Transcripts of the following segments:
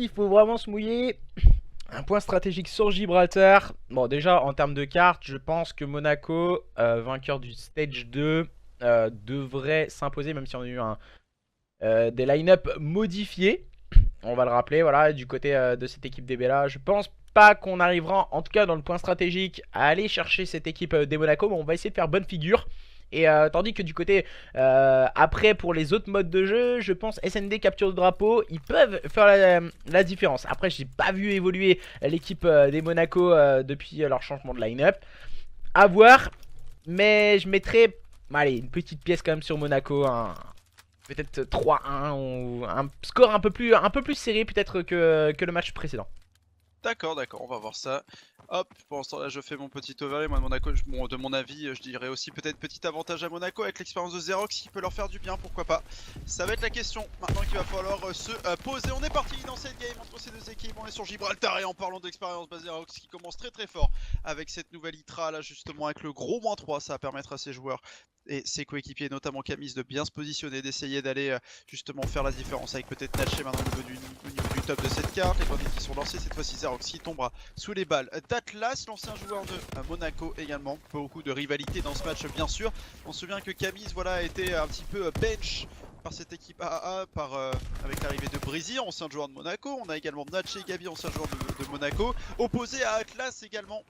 il faut vraiment se mouiller. Un point stratégique sur Gibraltar. Bon, déjà, en termes de cartes, je pense que Monaco, vainqueur du Stage 2, devrait s'imposer, même si on a eu des line-up modifiés. On va le rappeler, voilà, du côté de cette équipe des Bellas. Je pense pas qu'on arrivera, en tout cas dans le point stratégique, à aller chercher cette équipe des Monaco, mais on va essayer de faire bonne figure. Et tandis que du côté après pour les autres modes de jeu, je pense SND capture de drapeau, ils peuvent faire la différence. Après j'ai pas vu évoluer l'équipe des Monaco depuis leur changement de line-up. À voir, mais je mettrais allez, une petite pièce quand même sur Monaco, peut-être 3-1 ou un score un peu plus serré peut-être que le match précédent. D'accord, d'accord, on va voir ça. Hop, pour l'instant là je fais mon petit overlay, moi de Monaco, bon, de mon avis je dirais aussi peut-être petit avantage à Monaco avec l'expérience de Xerox qui peut leur faire du bien, pourquoi pas. Ça va être la question maintenant qu'il va falloir se poser. On est parti dans cette game entre ces deux équipes, on est sur Gibraltar et en parlant d'expérience, Xerox qui commence très très fort avec cette nouvelle ITRA là justement avec le gros -3, ça va permettre à ses joueurs et ses coéquipiers, notamment Camis, de bien se positionner, d'essayer d'aller justement faire la différence avec peut-être Natché maintenant au niveau du top de cette carte. Les bandits qui sont lancés, cette fois-ci Xerox qui tombera sous les balles d'Atlas, l'ancien joueur de Monaco également. Beaucoup de rivalité dans ce match bien sûr. On se souvient que Camis voilà, a été un petit peu bench par cette équipe AAA avec l'arrivée de Brésil, ancien joueur de Monaco. On a également Natché Gabi, ancien joueur de Monaco, opposé à Atlas également,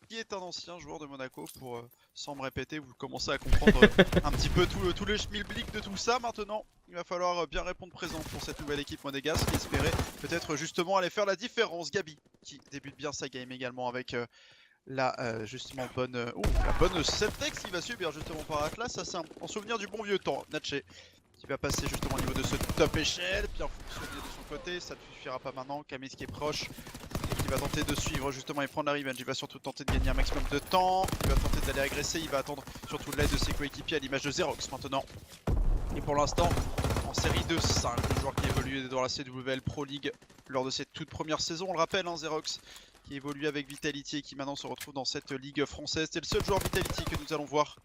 qui est un ancien joueur de Monaco. Pour sans me répéter, vous commencez à comprendre un petit peu tout le schmilblick de tout ça. Maintenant il va falloir bien répondre présent pour cette nouvelle équipe monégasque qui espérait peut-être justement aller faire la différence. Gabi qui débute bien sa game également avec la justement bonne la bonne Septex qui va subir justement par Atlas. Ça c'est en souvenir du bon vieux temps. Natché qui va passer justement au niveau de ce top échelle, bien fonctionner de son côté, ça ne suffira pas maintenant. Camis qui est proche, qui va tenter de suivre justement et prendre la revenge. Il va surtout tenter de gagner un maximum de temps, il va tenter d'aller agresser, il va attendre surtout l'aide de ses coéquipiers à l'image de Xerox maintenant. Et pour l'instant, en série de 5, le joueur qui évolue dans la CWL Pro League lors de cette toute première saison, on le rappelle, hein, Xerox qui évolue avec Vitality et qui maintenant se retrouve dans cette ligue française. C'est le seul joueur Vitality que nous allons voir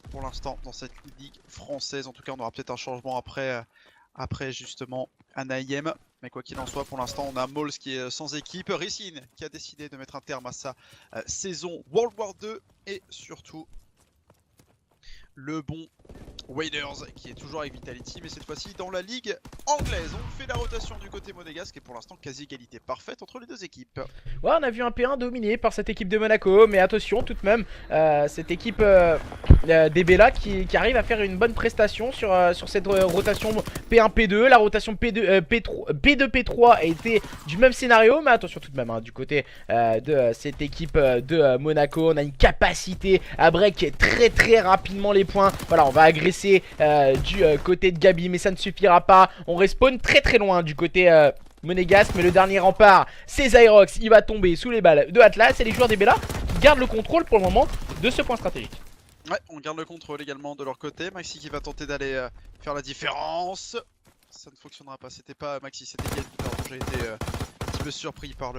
pour l'instant dans cette ligue française. En tout cas on aura peut-être un changement après justement Anaïm, mais quoi qu'il en soit pour l'instant on a Mols qui est sans équipe, Ricine qui a décidé de mettre un terme à sa saison World War 2 et surtout le bon Waders qui est toujours avec Vitality, mais cette fois-ci dans la ligue anglaise. On fait la rotation du côté monégasque et pour l'instant quasi égalité parfaite entre les deux équipes. Ouais, on a vu un P1 dominé par cette équipe de Monaco, mais attention tout de même, cette équipe des Bellas qui arrive à faire une bonne prestation sur cette rotation P1, P2. La rotation P2, P2, P3 a été du même scénario, mais attention tout de même, hein, du côté de cette équipe de Monaco, on a une capacité à break très rapidement les points. Voilà, on va agresser du côté de Gabi, mais ça ne suffira pas. On respawn très loin du côté monégasque, mais le dernier rempart c'est Xerox, il va tomber sous les balles de Atlas et les joueurs des Bellas qui gardent le contrôle pour le moment de ce point stratégique. Ouais, on garde le contrôle également de leur côté. Maxi qui va tenter d'aller faire la différence. Ça ne fonctionnera pas, c'était pas Maxi, c'était Gabi. Pardon, j'ai été un petit peu surpris par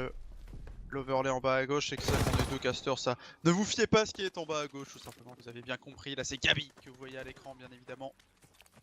l'overlay en bas à gauche. Et que ça, on est deux casters, ça. Ne vous fiez pas à ce qui est en bas à gauche, tout simplement, vous avez bien compris. Là c'est Gabi que vous voyez à l'écran bien évidemment.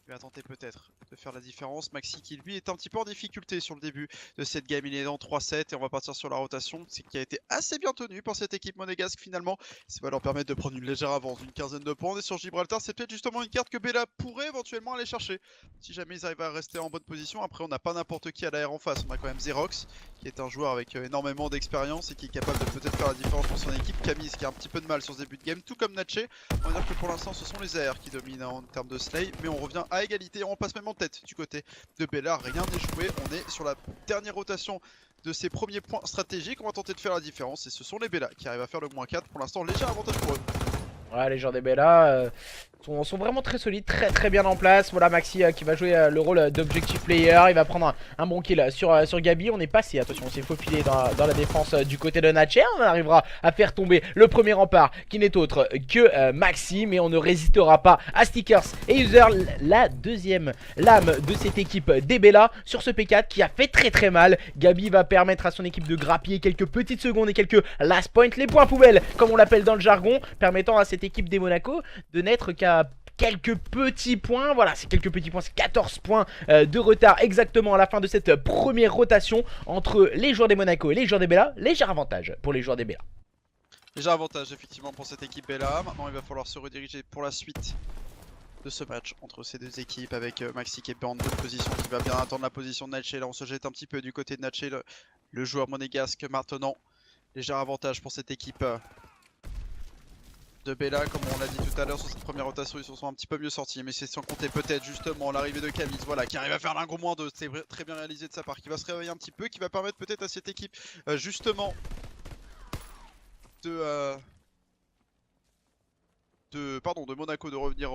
Il va tenter peut-être de faire la différence. Maxi qui lui est un petit peu en difficulté sur le début de cette game, il est dans 3-7 et on va partir sur la rotation. C'est qui a été assez bien tenu par cette équipe monégasque finalement. Ça va leur permettre de prendre une légère avance d'une quinzaine de points. On est sur Gibraltar, c'est peut-être justement une carte que Bella pourrait éventuellement aller chercher. Si jamais ils arrivent à rester en bonne position. Après on n'a pas n'importe qui à l'AR en face, on a quand même Xerox qui est un joueur avec énormément d'expérience et qui est capable de peut-être faire la différence pour son équipe. Camis qui a un petit peu de mal sur ce début de game, tout comme Natché. On va dire que pour l'instant ce sont les AR qui dominent en termes de slay, mais on revient à égalité, on passe même en tête du côté de Bella, rien n'est joué, on est sur la dernière rotation de ces premiers points stratégiques, on va tenter de faire la différence et ce sont les Bella qui arrivent à faire le -4, pour l'instant léger avantage pour eux. Ouais, les joueurs des Bellas sont vraiment très solides, très bien en place. Voilà Maxi qui va jouer le rôle d'objective player. Il va prendre un bon kill sur Gabi. On est passé, attention, on s'est faufilé dans la défense du côté de Natché. On arrivera à faire tomber le premier rempart qui n'est autre que Maxi. Mais on ne résistera pas à Stickers et User, la deuxième lame de cette équipe des Bellas sur ce P4 qui a fait très mal. Gabi va permettre à son équipe de grappiller quelques petites secondes et quelques last points, les points poubelles comme on l'appelle dans le jargon, permettant à cette équipe des Monaco de n'être qu'à quelques petits points. Voilà, c'est quelques petits points, c'est 14 points de retard exactement à la fin de cette première rotation entre les joueurs des Monaco et les joueurs des Bella. Léger avantage pour les joueurs des Bella. Léger avantage effectivement pour cette équipe Bella. Maintenant il va falloir se rediriger pour la suite de ce match entre ces deux équipes avec Maxi qui est en bonne position, qui va bien attendre la position de Natché. Là on se jette un petit peu du côté de Natché, le joueur monégasque maintenant. Léger avantage pour cette équipe de Bella, comme on l'a dit tout à l'heure sur cette première rotation, ils se sont un petit peu mieux sortis, mais c'est sans compter peut-être justement l'arrivée de Camille, voilà, qui arrive à faire l'un moins 2, c'est très bien réalisé de sa part, qui va se réveiller un petit peu, qui va permettre peut-être à cette équipe justement de Monaco de revenir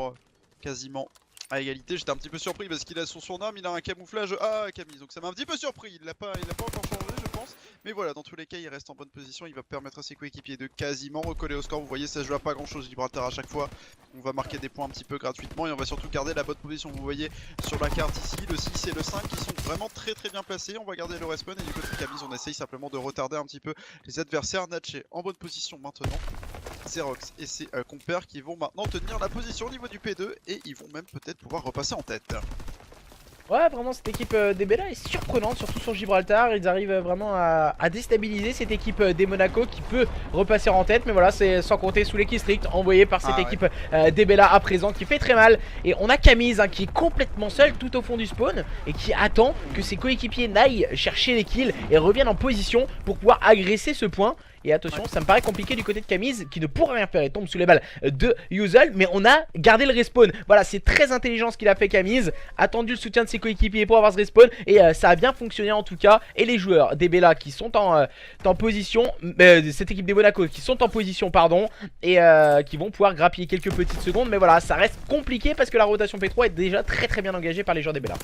quasiment à égalité. J'étais un petit peu surpris parce qu'il a son surnom, il a un camouflage Camille, donc ça m'a un petit peu surpris, il l'a pas encore changé je pense. Mais voilà, dans tous les cas, il reste en bonne position. Il va permettre à ses coéquipiers de quasiment recoller au score. Vous voyez, ça se joue à pas grand chose, Gibraltar à chaque fois. On va marquer des points un petit peu gratuitement et on va surtout garder la bonne position. Vous voyez sur la carte ici, le 6 et le 5 qui sont vraiment très bien placés. On va garder le respawn et du côté de Camille, on essaye simplement de retarder un petit peu les adversaires. Natché en bonne position maintenant. Xerox et ses compères qui vont maintenant tenir la position au niveau du P2 et ils vont même peut-être pouvoir repasser en tête. Ouais, vraiment cette équipe des Bella est surprenante, surtout sur Gibraltar. Ils arrivent vraiment à déstabiliser cette équipe des Monaco qui peut repasser en tête. Mais voilà, c'est sans compter sous les kills strict envoyés par cette équipe des Bella à présent qui fait très mal. Et on a Camille qui est complètement seul tout au fond du spawn et qui attend que ses coéquipiers n'aillent chercher les kills et reviennent en position pour pouvoir agresser ce point. Et attention, ça me paraît compliqué du côté de Camille qui ne pourra rien faire, il tombe sous les balles de Yuzel. Mais on a gardé le respawn. Voilà, c'est très intelligent ce qu'il a fait Camille. Attendu le soutien de ses coéquipiers pour avoir ce respawn. Et ça a bien fonctionné en tout cas. Et les joueurs des Bella qui sont en position, cette équipe des Monaco qui sont en position, pardon. Et qui vont pouvoir grappiller quelques petites secondes. Mais voilà, ça reste compliqué parce que la rotation P3 est déjà très bien engagée par les joueurs des Bella.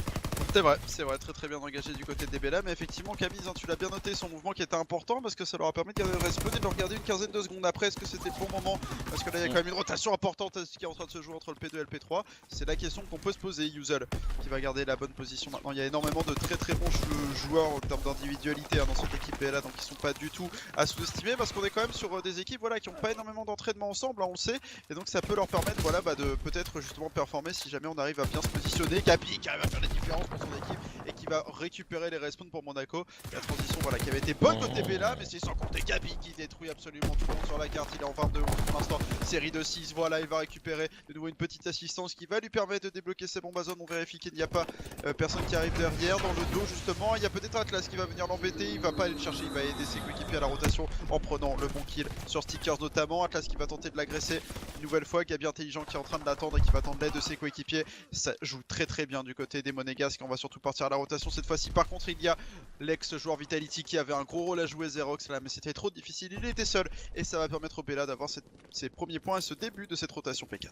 C'est vrai, très bien engagé du côté des Bella, mais effectivement Camille, tu l'as bien noté, son mouvement qui était important parce que ça leur a permis de garder le respawn et de le regarder une quinzaine de secondes après. Est-ce que c'était le bon moment? Parce que là il y a quand même une rotation importante qui est en train de se jouer entre le P2 et le P3. C'est la question qu'on peut se poser. Yuzel qui va garder la bonne position maintenant. Il y a énormément de très bons joueurs en termes d'individualité dans cette équipe Bella, donc ils sont pas du tout à sous-estimer parce qu'on est quand même sur des équipes voilà, qui n'ont pas énormément d'entraînement ensemble, on le sait, et donc ça peut leur permettre voilà, de peut-être justement performer si jamais on arrive à bien se positionner. Gabi qui arrive à faire les différences pour son équipe et qui va récupérer les respawns pour Monaco. La transition voilà, qui avait été bonne côté Bella, mais c'est sans compter Gabi qui détruit absolument tout le monde sur la carte. Il est en 22 pour l'instant, série de 6, voilà, il va récupérer de nouveau une petite assistance qui va lui permettre de débloquer ses bombes à zone. On vérifie qu'il n'y a pas personne qui arrive derrière, dans le dos justement. Il y a peut-être Atlas qui va venir l'embêter, il va pas aller le chercher, il va aider ses coéquipiers à la rotation en prenant le bon kill sur Stickers notamment. Atlas qui va tenter de l'agresser une nouvelle fois, Gabi intelligent qui est en train de l'attendre et qui va attendre l'aide de ses coéquipiers. Ça joue très bien du côté des Monégasques. On va surtout partir à la rotation cette fois-ci. Par contre il y a l'ex-joueur Vitality qui avait un gros rôle à jouer, Xerox là, mais c'était trop difficile, il était seul et ça va permettre au Bella d'avoir ses premiers points et ce début de cette rotation P4.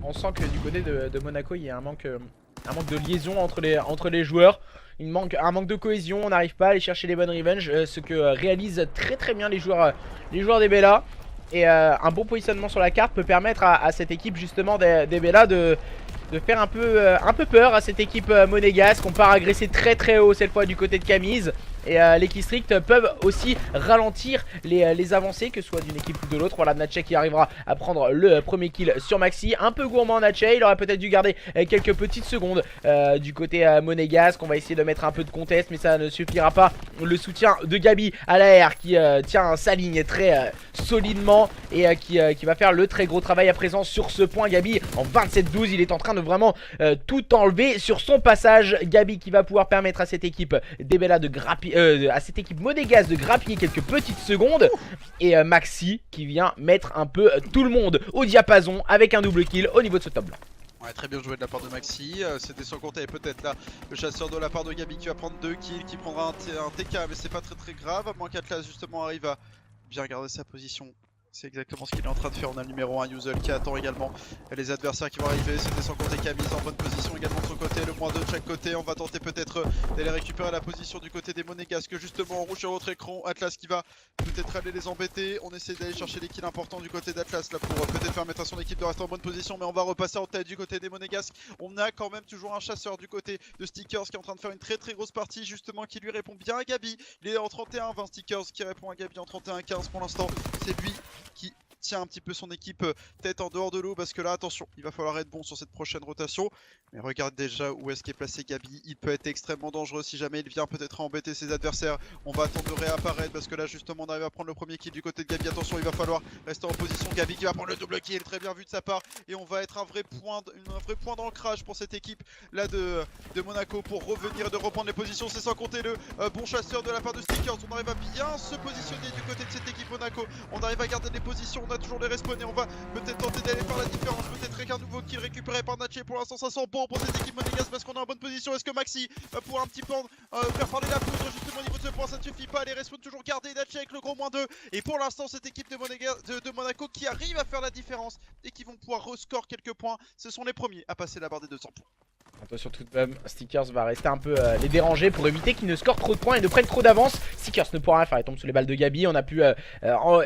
On sent que du côté de Monaco il y a un manque de liaison entre les joueurs. Il manque un manque de cohésion, on n'arrive pas à aller chercher les bonnes revenges, ce que réalisent très bien les joueurs des Bella. Et un bon positionnement sur la carte peut permettre à cette équipe justement des Bella de faire un peu peur à cette équipe monégasque. On part agresser très haut cette fois du côté de Camille. Et les killstreaks peuvent aussi ralentir les avancées, que ce soit d'une équipe ou de l'autre. Voilà, Natché qui arrivera à prendre le premier kill sur Maxi. Un peu gourmand Natché, il aurait peut-être dû garder quelques petites secondes du côté monégasque. On va essayer de mettre un peu de contest, mais ça ne suffira pas. Le soutien de Gabi à l'AR qui tient sa ligne très solidement et qui va faire le très gros travail à présent sur ce point. Gabi en 27-12, il est en train de vraiment tout enlever sur son passage. Gabi qui va pouvoir permettre à cette équipe des Bella de grappiller, à cette équipe monégasque de grappiller quelques petites secondes. Et Maxi qui vient mettre un peu tout le monde au diapason avec un double kill au niveau de ce top blanc. Ouais, très bien joué de la part de Maxi, c'était sans compter peut-être là le chasseur de la part de Gabi qui va prendre 2 kills, qui prendra un TK, mais c'est pas très grave, à moins qu'Atlas justement arrive à bien garder sa position. C'est exactement ce qu'il est en train de faire. On a le numéro 1 Yuzel qui attend également les adversaires qui vont arriver. C'était sans compter Camille en bonne position également de son côté. Le moins 2 de chaque côté. On va tenter peut-être d'aller récupérer la position du côté des Monégasques. Justement en rouge sur votre écran. Atlas qui va peut-être aller les embêter. On essaie d'aller chercher les kills importants du côté d'Atlas là pour peut-être permettre à son équipe de rester en bonne position. Mais on va repasser en tête du côté des Monégasques. On a quand même toujours un chasseur du côté de Stickers qui est en train de faire une très grosse partie justement, qui lui répond bien à Gabi. Il est en 31-20 Stickers qui répond à Gabi en 31-15 pour l'instant. C'est lui qui tient un petit peu son équipe tête en dehors de l'eau, parce que là attention, il va falloir être bon sur cette prochaine rotation. Mais regarde déjà où est-ce qu'est placé Gabi, il peut être extrêmement dangereux si jamais il vient peut-être à embêter ses adversaires. On va attendre de réapparaître parce que là justement on arrive à prendre le premier kill du côté de Gabi. Attention, il va falloir rester en position. Gabi qui va prendre le double kill, très bien vu de sa part, et on va être un vrai point d'ancrage pour cette équipe là de Monaco pour revenir et de reprendre les positions. C'est sans compter le bon chasseur de la part de Stickers. On arrive à bien se positionner du côté de cette équipe Monaco, on arrive à garder les positions, on a toujours les respawns et on va peut-être tenter d'aller faire la différence. Peut-être avec un nouveau kill récupéré par Natché. Pour l'instant ça sent bon pour cette équipe monégasque parce qu'on est en bonne position. Est-ce que Maxi va pouvoir un petit peu faire parler la poudre justement au niveau de ce point? Ça ne suffit pas, les respawns toujours gardés. Natché avec le gros -2, et pour l'instant cette équipe de Monaco qui arrive à faire la différence et qui vont pouvoir rescore quelques points. Ce sont les premiers à passer la barre des 200 points. Attention tout de même, Stickers va rester un peu les déranger pour éviter qu'ils ne scorent trop de points et ne prennent trop d'avance. Stickers ne pourra rien faire, il tombe sous les balles de Gabi. On a pu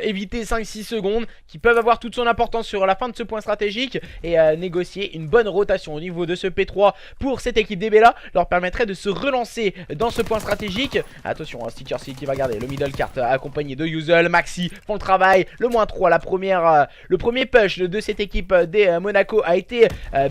éviter 5-6 secondes qui peuvent avoir toute son importance sur la fin de ce point stratégique. Et négocier une bonne rotation au niveau de ce P3 pour cette équipe des Bella leur permettrait de se relancer dans ce point stratégique. Attention, Stickers qui va garder le middle cart accompagné de Yuzel. Maxi font le travail, le -3, le premier push de cette équipe des Monaco a été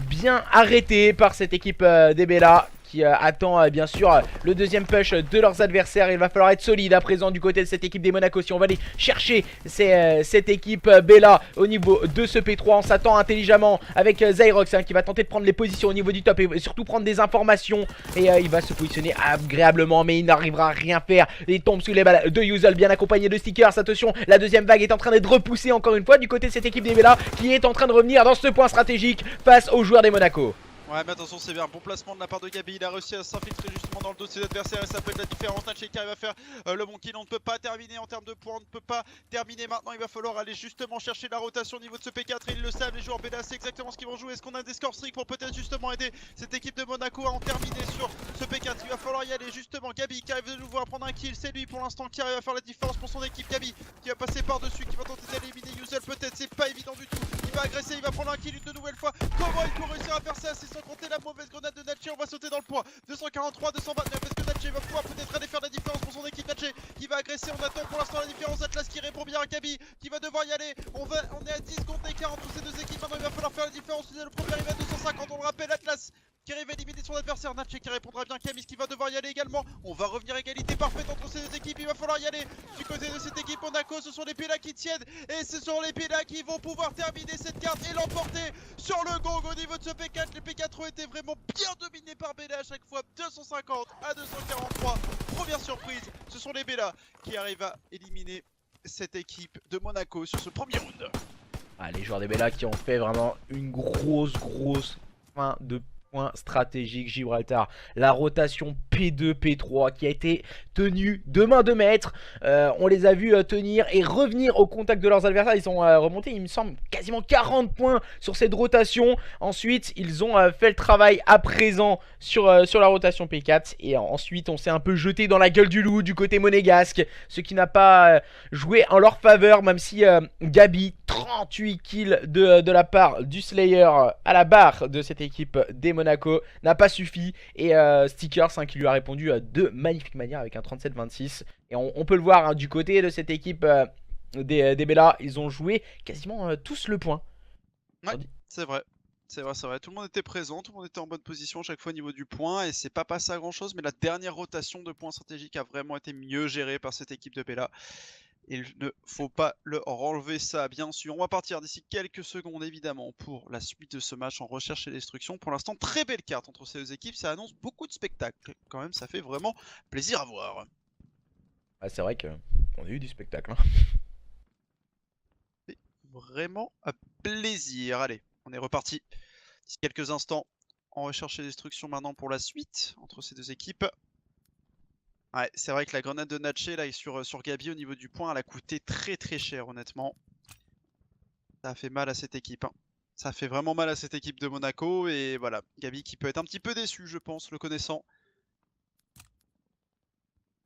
bien arrêté par cette équipe des Bella qui attend bien sûr le deuxième push de leurs adversaires. Il va falloir être solide à présent du côté de cette équipe des Monaco. Si on va aller chercher cette équipe Bella au niveau de ce P3, on s'attend intelligemment avec Zyrox qui va tenter de prendre les positions au niveau du top et surtout prendre des informations. Et il va se positionner agréablement, mais il n'arrivera à rien faire. Il tombe sous les balles de Yuzel, bien accompagné de Stickers. Attention, la deuxième vague est en train d'être repoussée encore une fois du côté de cette équipe des Bella qui est en train de revenir dans ce point stratégique face aux joueurs des Monaco. Ouais, mais attention, c'est bien, bon placement de la part de Gabi, il a réussi à s'infiltrer justement dans le dos de ses adversaires et ça peut être la différence. Natché qui arrive à faire le bon kill, on ne peut pas terminer en termes de points, on ne peut pas terminer maintenant. Il va falloir aller justement chercher la rotation au niveau de ce P4 et ils le savent, les joueurs Bella, c'est exactement ce qu'ils vont jouer. Est-ce qu'on a des scores streaks pour peut-être justement aider cette équipe de Monaco à en terminer sur ce P4? Il va falloir y aller justement. Gabi qui arrive de nouveau à prendre un kill, c'est lui pour l'instant qui arrive à faire la différence pour son équipe. Gabi qui va passer par-dessus, qui va tenter d'éliminer Yuzel peut-être, c'est pas évident du tout. Il va agresser, il va prendre un kill une nouvelle fois. Comment il peut réussir à faire ça? C'est sans compter la mauvaise grenade de Natché. On va sauter dans le point. 243, 229. Est-ce que Natché va pouvoir peut-être aller faire la différence pour son équipe? Natché qui va agresser. On attend pour l'instant la différence. Atlas qui répond bien à Gabi qui va devoir y aller. On est à 10 secondes d'écart entre ces deux équipes. Maintenant il va falloir faire la différence. Le premier arrive à 250. On le rappelle, Atlas qui arrive à éliminer son adversaire. Natché qui répondra bien. Camis qui va devoir y aller également. On va revenir égalité parfaite entre ces deux équipes. Il va falloir y aller du côté de cette équipe Monaco. Ce sont les Bella qui tiennent et ce sont les Bella qui vont pouvoir terminer cette carte et l'emporter sur le gong au niveau de ce P4. Les P4 ont été vraiment bien dominés par Bella à chaque fois. 250 à 243. Première surprise, ce sont les Bella qui arrivent à éliminer cette équipe de Monaco sur ce premier round. Ah, les joueurs des Bella qui ont fait vraiment une grosse fin de point stratégique. Gibraltar, la rotation P2, P3 qui a été tenue de main de maître. On les a vus tenir et revenir au contact de leurs adversaires. Ils ont remonté, il me semble, quasiment 40 points sur cette rotation. Ensuite, ils ont fait le travail à présent sur la rotation P4. Et ensuite, on s'est un peu jeté dans la gueule du loup du côté monégasque. Ce qui n'a pas joué en leur faveur, même si Gabi, 38 kills de la part du Slayer à la barre de cette équipe des Monaco, n'a pas suffi. Et Stickers qui lui a répondu de magnifique manière avec un 37-26. Et on peut le voir du côté de cette équipe des Bella, ils ont joué quasiment tous le point. Ouais, c'est vrai. C'est vrai, tout le monde était présent, tout le monde était en bonne position à chaque fois au niveau du point et c'est pas passé à grand chose, mais la dernière rotation de points stratégiques a vraiment été mieux gérée par cette équipe de Bella. Il ne faut pas leur enlever ça, bien sûr. On va partir d'ici quelques secondes, évidemment, pour la suite de ce match en recherche et destruction. Pour l'instant, très belle carte entre ces deux équipes. Ça annonce beaucoup de spectacles. Quand même, ça fait vraiment plaisir à voir. Ah, c'est vrai qu'on a eu du spectacle. Hein. C'est vraiment un plaisir. Allez, on est reparti d'ici quelques instants en recherche et destruction maintenant pour la suite entre ces deux équipes. Ouais, c'est vrai que la grenade de Natché là sur Gabi au niveau du point, elle a coûté très cher honnêtement. Ça a fait mal à cette équipe. Hein. Ça fait vraiment mal à cette équipe de Monaco et voilà, Gabi qui peut être un petit peu déçu je pense, le connaissant.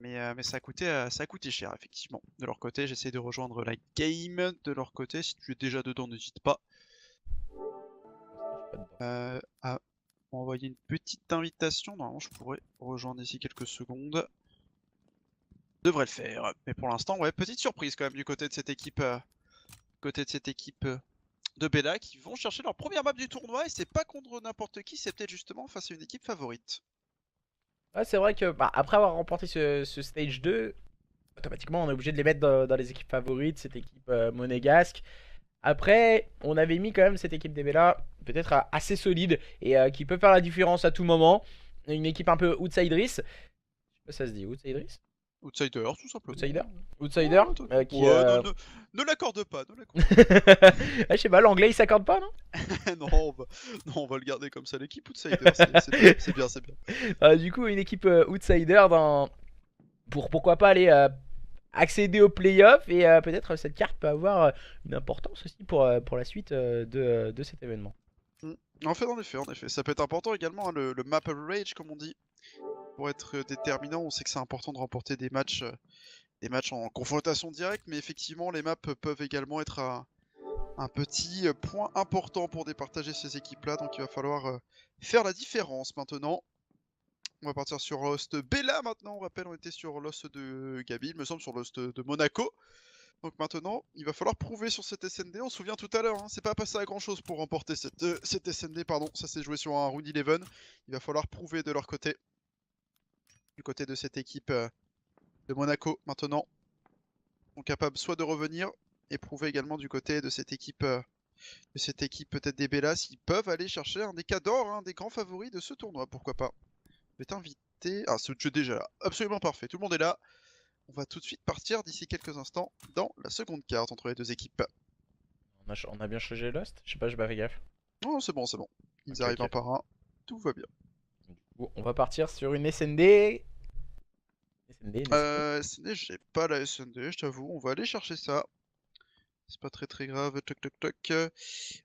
Mais ça a coûté cher effectivement. De leur côté, j'essaie de rejoindre la game. De leur côté, si tu es déjà dedans, n'hésite pas. À m'envoyer une petite invitation. Normalement, je pourrais rejoindre ici quelques secondes. Devrait le faire, mais pour l'instant, ouais, petite surprise quand même du côté de cette équipe côté de cette équipe de Bella qui vont chercher leur première map du tournoi et c'est pas contre n'importe qui, c'est peut-être justement face à une équipe favorite. Ouais, c'est vrai que bah, après avoir remporté ce stage 2, automatiquement on est obligé de les mettre dans les équipes favorites, cette équipe monégasque. Après, on avait mis quand même cette équipe des Bella peut-être assez solide et qui peut faire la différence à tout moment. Une équipe un peu outsideris. Je sais pas si ça se dit, outsideris? Outsider, tout simplement. Outsider? Ouais, Outsider qui, ouais, ne l'accorde pas, ne l'accorde pas. Ah, je sais pas, l'anglais il s'accorde pas, non? non, on va le garder comme ça, l'équipe Outsider, c'est bien, c'est bien. Du coup, une équipe outsider pour pourquoi pas aller accéder aux playoffs et peut-être cette carte peut avoir une importance aussi pour la suite de cet événement. En effet, ça peut être important également, hein, le map average comme on dit, pour être déterminant. On sait que c'est important de remporter des matchs en confrontation directe, mais effectivement les maps peuvent également être un petit point important pour départager ces équipes-là, donc il va falloir faire la différence maintenant. On va partir sur Lost Bella maintenant, on rappelle on était sur Lost de Gabi, il me semble sur Lost de Monaco. Donc maintenant, il va falloir prouver sur cette SND. On se souvient tout à l'heure, hein, c'est pas passé à grand chose pour remporter cette SND, pardon. Ça s'est joué sur un round 11. Il va falloir prouver de leur côté, du côté de cette équipe de Monaco maintenant. Ils sont capables soit de revenir et prouver également du côté de cette équipe peut-être des Bellas, s'ils peuvent aller chercher un des cas d'or, un des grands favoris de ce tournoi, pourquoi pas. Je vais t'inviter. Ah, ce jeu est déjà là, absolument parfait, tout le monde est là. On va tout de suite partir d'ici quelques instants dans la seconde carte entre les deux équipes. On a bien changé Lost? Je sais pas, j'ai pas fait gaffe. Non, c'est bon, c'est bon. Ils Ok, arrivent ok. un par un, tout va bien. Du coup, on va partir sur une SND. Une SND. SND, j'ai pas la SND, je t'avoue, on va aller chercher ça. C'est pas très grave, toc toc toc.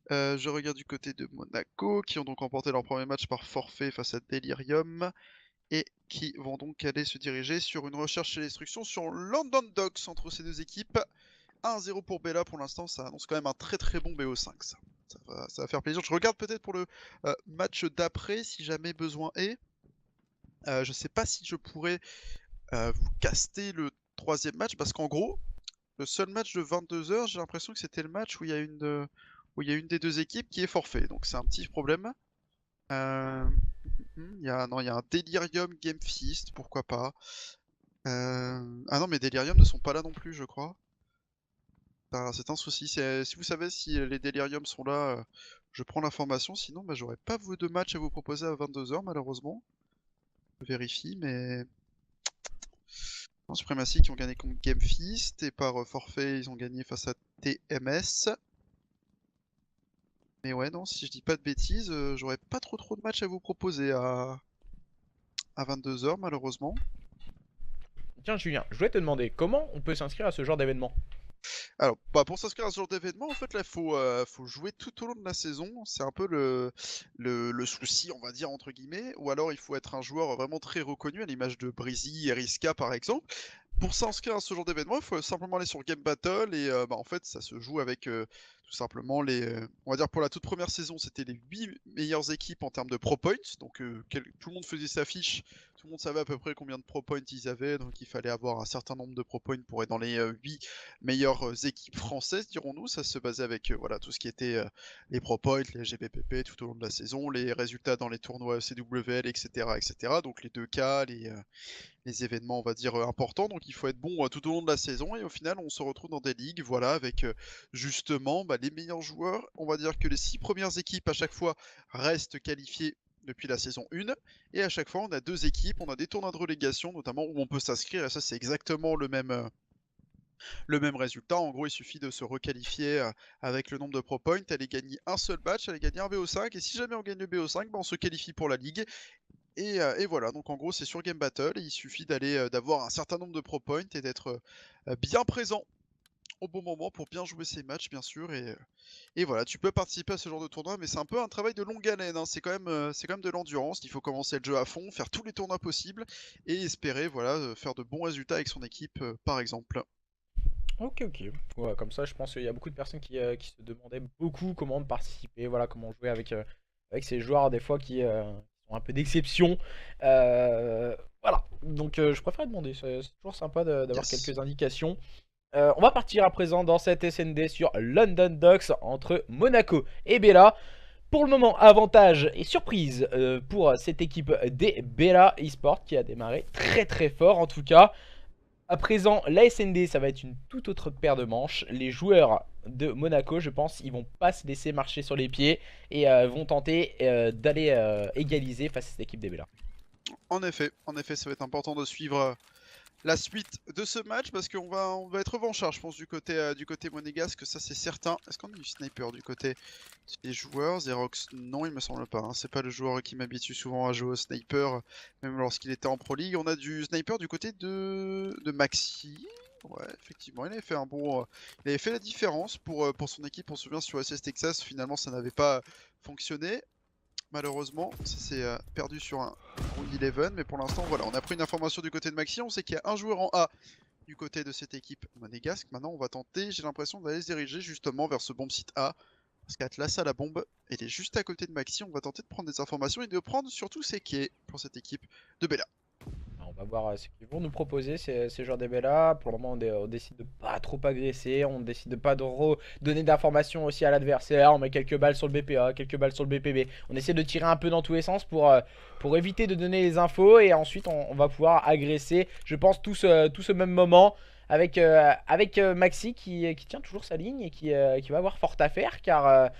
Je regarde du côté de Monaco, qui ont donc remporté leur premier match par forfait face à Delirium. Et qui vont donc aller se diriger sur une recherche et destruction sur London Docks entre ces deux équipes. 1-0 pour Bella pour l'instant, ça annonce quand même un très bon BO5 ça. Ça va faire plaisir. Je regarde peut-être pour le match d'après si jamais besoin est. Je sais pas si je pourrais vous caster le troisième match parce qu'en gros, le seul match de 22h, j'ai l'impression que c'était le match où il y a une des deux équipes qui est forfait. Donc c'est un petit problème. Il y a un Delirium Game Feast, pourquoi pas. Ah non, mais Delirium ne sont pas là non plus, je crois. C'est un souci. Si vous savez si les Delirium sont là, je prends l'information. Sinon, bah, j'aurais pas vos deux matchs à vous proposer à 22h, malheureusement. Je vérifie, mais. Non, Supremacy qui ont gagné contre Game Feast et par forfait, ils ont gagné face à TMS. Mais ouais, non, si je dis pas de bêtises, j'aurais pas trop de matchs à vous proposer à 22h, malheureusement. Tiens, Julien, je voulais te demander comment on peut s'inscrire à ce genre d'événement. Alors, bah, pour s'inscrire à ce genre d'événement, en fait, là, faut jouer tout au long de la saison. C'est un peu le souci, on va dire, entre guillemets. Ou alors, il faut être un joueur vraiment très reconnu, à l'image de Breezy, Eriska, par exemple. Pour s'inscrire à ce genre d'événement, il faut simplement aller sur Game Battle et bah, en fait, ça se joue avec tout simplement on va dire pour la toute première saison, c'était les 8 meilleures équipes en termes de Pro Points. Donc, tout le monde faisait sa fiche, tout le monde savait à peu près combien de Pro Points ils avaient. Donc, il fallait avoir un certain nombre de Pro Points pour être dans les 8 meilleures équipes françaises, dirons-nous. Ça se basait avec voilà, tout ce qui était les Pro Points, les GBPP tout au long de la saison, les résultats dans les tournois CWL, etc. Donc, les 2K, les événements, on va dire, importants. Donc il faut être bon tout au long de la saison. Et au final, on se retrouve dans des ligues, voilà, avec justement bah, les meilleurs joueurs. On va dire que les 6 premières équipes à chaque fois restent qualifiées depuis la saison 1. Et à chaque fois, on a 2 équipes, on a des tournois de relégation, notamment où on peut s'inscrire. Et ça, c'est exactement le même résultat. En gros, il suffit de se requalifier avec le nombre de Pro Points, aller gagner un seul match, aller gagner un BO5. Et si jamais on gagne le BO5, bah, on se qualifie pour la ligue. Et voilà, donc en gros c'est sur Game Battle, et il suffit d'avoir un certain nombre de Pro Points et d'être bien présent au bon moment pour bien jouer ses matchs bien sûr, et voilà, tu peux participer à ce genre de tournoi, mais c'est un peu un travail de longue haleine, hein. C'est quand même de l'endurance, il faut commencer le jeu à fond, faire tous les tournois possibles, et espérer voilà, faire de bons résultats avec son équipe par exemple. Ok, ok. Ouais, comme ça, je pense qu'il y a beaucoup de personnes qui se demandaient beaucoup comment participer, voilà, comment jouer avec ces joueurs des fois qui sont un peu d'exception. Voilà, donc je préfère demander, c'est toujours sympa d'avoir Yes. quelques indications. On va partir à présent dans cette SND sur London Docks entre Monaco et Bella. Pour le moment, avantage et surprise pour cette équipe des Bella Esports qui a démarré très très fort en tout cas. À présent, la SND, ça va être une toute autre paire de manches. Les joueurs de Monaco, je pense, ils vont pas se laisser marcher sur les pieds et vont tenter d'aller égaliser face à cette équipe des Bella. En effet, ça va être important de suivre la suite de ce match parce qu'on va être revanchard, je pense, du côté monégasque, ça c'est certain. Est-ce qu'on a du sniper du côté des joueurs? Xerox, non, il me semble pas. Hein. C'est pas le joueur qui m'habitue souvent à jouer au sniper, même lorsqu'il était en Pro League. On a du sniper du côté de Maxi. Ouais, effectivement, il avait fait il avait fait la différence pour son équipe. On se souvient sur SS Texas, finalement, ça n'avait pas fonctionné. Malheureusement, ça s'est perdu sur un round 11, mais pour l'instant, voilà, on a pris une information du côté de Maxi, on sait qu'il y a un joueur en A du côté de cette équipe monégasque. Maintenant, on va tenter, j'ai l'impression d'aller se diriger justement vers ce bombe site A, parce qu'Atlas a la bombe, elle est juste à côté de Maxi, on va tenter de prendre des informations et de prendre surtout ses quais pour cette équipe de Bella. On va voir ce qu'ils vont nous proposer ces joueurs des Bella. Pour le moment on décide de pas trop agresser, on décide de pas donner d'informations aussi à l'adversaire. On met quelques balles sur le BPA, quelques balles sur le BPB. On essaie de tirer un peu dans tous les sens pour éviter de donner les infos. Et ensuite on va pouvoir agresser, je pense, tout ce même moment avec Maxi qui tient toujours sa ligne et qui va avoir fort à faire. Car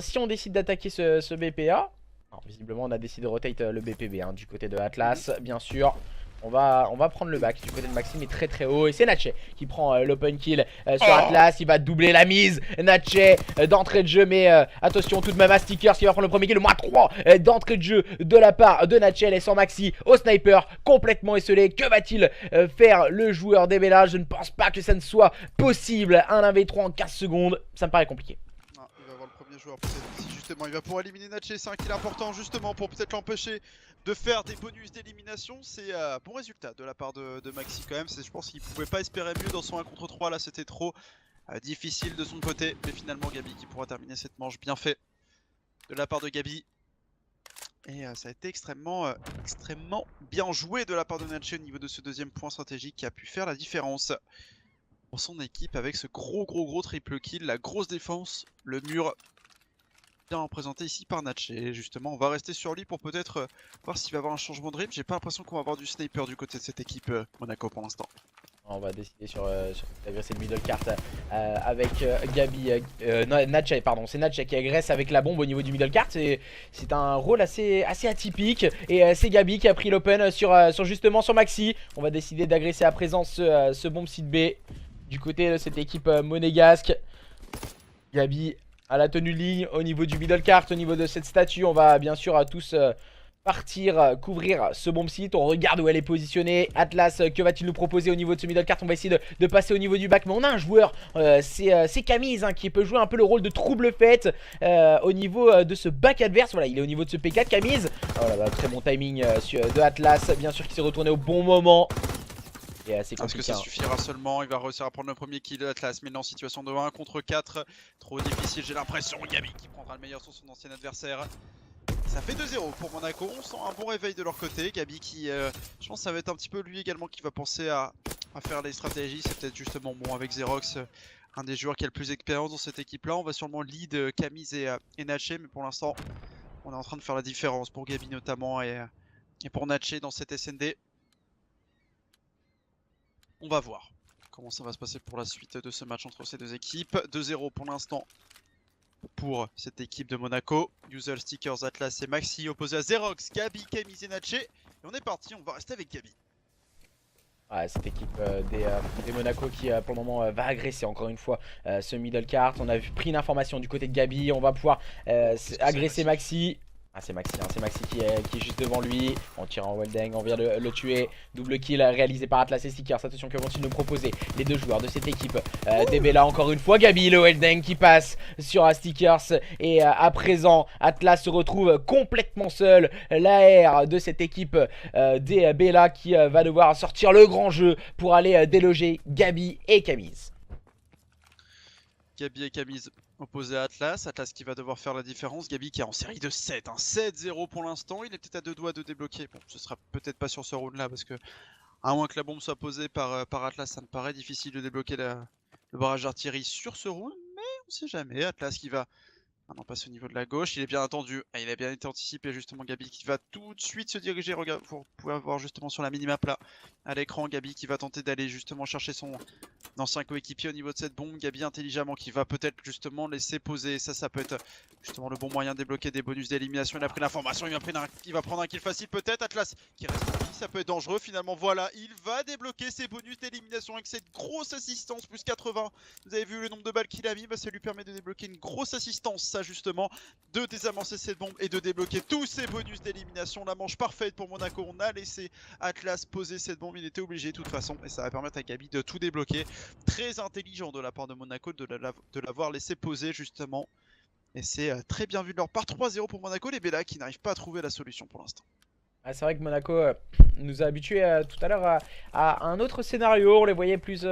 si on décide d'attaquer ce BPA... Alors, visiblement on a décidé de rotate le BPB hein, du côté de Atlas, bien sûr. On va prendre le back du côté de Maxime, mais très très haut. Et c'est Natchez qui prend l'open kill sur Atlas. Il va doubler la mise. Natchez d'entrée de jeu, mais attention tout de même à Stickers qui va prendre le premier kill. Le moins 3 d'entrée de jeu de la part de Natchez. Laissant Maxi au sniper, complètement esselé. Que va-t-il faire le joueur des Bella? Je ne pense pas que ça ne soit possible. Un 1v3 en 15 secondes, ça me paraît compliqué. Ah, il va avoir le premier joueur peut-être ici justement. Il va pouvoir éliminer Natchez. C'est un kill important justement pour peut-être l'empêcher de faire des bonus d'élimination. C'est un bon résultat de la part de Maxi quand même. Je pense qu'il pouvait pas espérer mieux dans son 1 contre 3. Là c'était trop difficile de son côté. Mais finalement Gabi qui pourra terminer cette manche. Bien fait de la part de Gabi. Et ça a été extrêmement bien joué de la part de Natchez au niveau de ce deuxième point stratégique qui a pu faire la différence pour son équipe avec ce gros triple kill. La grosse défense, le mur bien représenté ici par Natchez. Justement, on va rester sur lui pour peut-être voir s'il va y avoir un changement de rythme. J'ai pas l'impression qu'on va avoir du sniper du côté de cette équipe Monaco pour l'instant. On va décider sur agresser le middle cart avec Gabi. Natchez, pardon, c'est Natchez qui agresse avec la bombe au niveau du middle cart. C'est un rôle assez atypique. Et c'est Gabi qui a pris l'open justement sur Maxi. On va décider d'agresser à présent ce bombe site B du côté de cette équipe monégasque. Gabi à la tenue de ligne au niveau du middle cart, au niveau de cette statue. On va bien sûr tous partir couvrir ce bomb site. On regarde où elle est positionnée. Atlas, que va-t-il nous proposer au niveau de ce middle cart? On va essayer de passer au niveau du back. Mais on a un joueur, c'est Camille hein, qui peut jouer un peu le rôle de trouble fête au niveau de ce back adverse. Voilà, il est au niveau de ce P4 Camille. Oh là là, très bon timing de Atlas, bien sûr, qui s'est retourné au bon moment. Est-ce que ça suffira seulement? Il va réussir à prendre le premier kill de Atlas, mais il est en situation de 1 contre 4. Trop difficile, j'ai l'impression. Gabi qui prendra le meilleur sur son ancien adversaire. Ça fait 2-0 pour Monaco. On sent un bon réveil de leur côté. Gabi qui, je pense que ça va être un petit peu lui également qui va penser à faire les stratégies. C'est peut-être justement bon avec Xerox, un des joueurs qui a le plus d'expérience dans cette équipe-là. On va sûrement lead Camille et Natchez, mais pour l'instant, on est en train de faire la différence pour Gabi notamment et pour Natchez dans cette SND. On va voir comment ça va se passer pour la suite de ce match entre ces deux équipes. 2-0 pour l'instant pour cette équipe de Monaco. User, Stickers, Atlas et Maxi opposé à Xerox, Gabi, Camille et Natchez. Et on est parti, on va rester avec Gabi. Ouais, cette équipe des Monaco qui pour le moment va agresser encore une fois ce middle cart. On a pris une information du côté de Gabi. On va pouvoir agresser Maxi. Ah c'est Maxi, hein, c'est Maxi qui est juste devant lui. On tire en welding, on vient de le tuer. Double kill réalisé par Atlas et Stickers. Attention que vont-ils nous proposer les deux joueurs de cette équipe des Bella encore une fois. Gabi, le welding qui passe sur Stickers. Et à présent Atlas se retrouve complètement seul. L'AR de cette équipe des Bella qui va devoir sortir le grand jeu pour aller déloger Gabi et Camille. Gabi et Camille opposé à Atlas. Atlas qui va devoir faire la différence. Gabi qui est en série de 7. Hein. 7-0 pour l'instant. Il est peut-être à deux doigts de débloquer. Bon, ce sera peut-être pas sur ce round là parce que À moins que la bombe soit posée par Atlas, ça me paraît difficile de débloquer le barrage d'artillerie sur ce round, mais on sait jamais. Atlas qui va maintenant passer au niveau de la gauche, il est bien attendu, et il a bien été anticipé justement. Gabi qui va tout de suite se diriger, regarde, vous pouvez voir justement sur la minimap là, à l'écran, Gabi qui va tenter d'aller justement chercher son ancien coéquipier au niveau de cette bombe. Gabi intelligemment qui va peut-être justement laisser poser, ça peut être justement le bon moyen de débloquer des bonus d'élimination. Il a pris l'information, il va prendre un kill facile peut-être. Atlas qui reste en vie, ça peut être dangereux finalement. Voilà, il va débloquer ses bonus d'élimination avec cette grosse assistance, plus 80. Vous avez vu le nombre de balles qu'il a mis, bah ça lui permet de débloquer une grosse assistance, ça justement, de désamorcer cette bombe et de débloquer tous ses bonus d'élimination. La manche parfaite pour Monaco, on a laissé Atlas poser cette bombe, il était obligé de toute façon, et ça va permettre à Gabi de tout débloquer. Très intelligent de la part de Monaco de l'avoir laissé poser justement. Et c'est très bien vu de leur part. 3-0 pour Monaco, les Bella qui n'arrivent pas à trouver la solution pour l'instant. Ah, c'est vrai que Monaco nous a habitués tout à l'heure à un autre scénario. On les voyait plus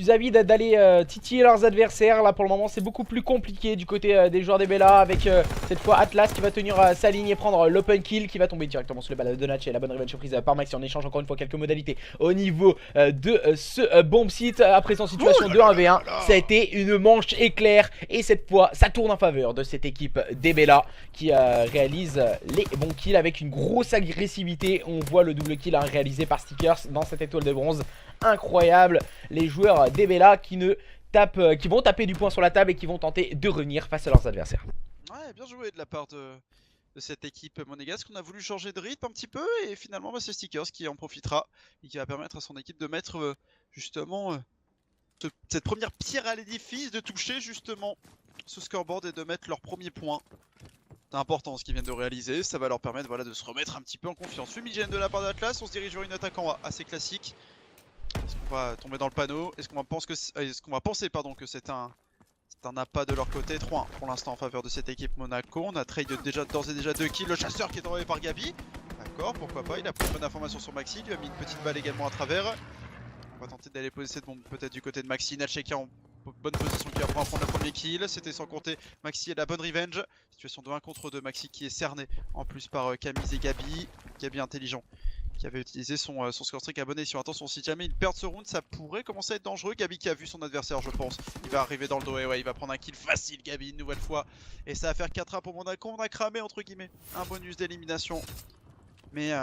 avides d'aller titiller leurs adversaires. Là pour le moment c'est beaucoup plus compliqué du côté des joueurs des Bella, avec cette fois Atlas qui va tenir sa ligne et prendre l'open kill, qui va tomber directement sur le bal de Donatch, et la bonne revenge prise par Maxi. En échange encore une fois quelques modalités au niveau de ce bomb site. À présent situation de 1v1, ça a été une manche éclair, et cette fois ça tourne en faveur de cette équipe des Bella qui réalise les bons kills avec une grosse agressivité. On voit le double kill réalisé par Stickers dans cette étoile de bronze. Incroyable, les joueurs des Bella qui vont taper du poing sur la table et qui vont tenter de revenir face à leurs adversaires. Ouais, bien joué de la part de cette équipe monégasque. On a voulu changer de rythme un petit peu, et finalement bah, c'est Stickers qui en profitera et qui va permettre à son équipe de mettre justement cette première pierre à l'édifice, de toucher justement ce scoreboard et de mettre leur premier point. C'est important ce qu'ils viennent de réaliser, ça va leur permettre voilà, de se remettre un petit peu en confiance. Fumigène de la part d'Atlas, on se dirige vers une attaque en A assez classique. Est-ce qu'on va tomber dans le panneau? Est-ce qu'on va penser que c'est un appât de leur côté? 3-1 pour l'instant en faveur de cette équipe Monaco. On a trade d'ores et déjà 2 kills. Le chasseur qui est envoyé par Gabi. D'accord, pourquoi pas. Il a pris une bonne information sur Maxi. Il lui a mis une petite balle également à travers. On va tenter d'aller poser cette bombe peut-être du côté de Maxi. Natché qui est en bonne position, qui va pouvoir prendre le premier kill. C'était sans compter Maxi et la bonne revenge. Situation de 1 contre 2. Maxi qui est cerné en plus par Camille et Gabi. Gabi intelligent, qui avait utilisé son score streak à bonne escient. Attention, si jamais il perd ce round, ça pourrait commencer à être dangereux. Gabi qui a vu son adversaire, je pense. Il va arriver dans le dos, et ouais, il va prendre un kill facile, Gabi, une nouvelle fois. Et ça va faire 4-1 pour Monaco. On a cramé, entre guillemets, un bonus d'élimination. Mais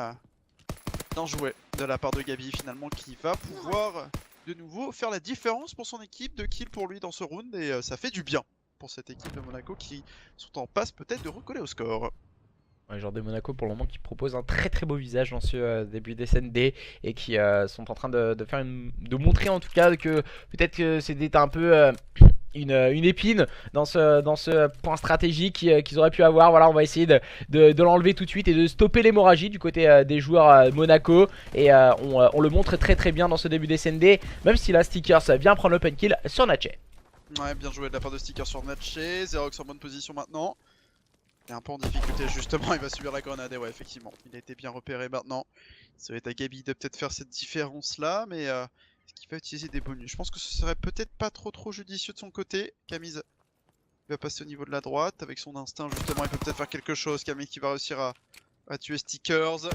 bien joué de la part de Gabi, finalement, qui va pouvoir de nouveau faire la différence pour son équipe. 2 kills pour lui dans ce round, et ça fait du bien pour cette équipe de Monaco qui sont en passe peut-être de recoller au score. Les joueurs de Monaco pour le moment qui proposent un très très beau visage dans ce début d'SND, et qui sont en train de montrer en tout cas que peut-être que c'était un peu une épine dans ce point stratégique qu'ils auraient pu avoir. Voilà, on va essayer de l'enlever tout de suite et de stopper l'hémorragie du côté des joueurs Monaco, et on le montre très très bien dans ce début d'SND, même si la Stickers vient prendre l'open kill sur Natché. Ouais, bien joué de la part de Stickers sur Natché. Zerox en bonne position maintenant. Il est un peu en difficulté justement, il va subir la grenade, et ouais effectivement, il a été bien repéré maintenant. Ça va être à Gabi de peut-être faire cette différence là, mais est-ce qu'il va utiliser des bonus? Je pense que ce serait peut-être pas trop judicieux de son côté. Camille va passer au niveau de la droite, avec son instinct justement, il peut peut-être faire quelque chose. Camille qui va réussir à tuer Stickers.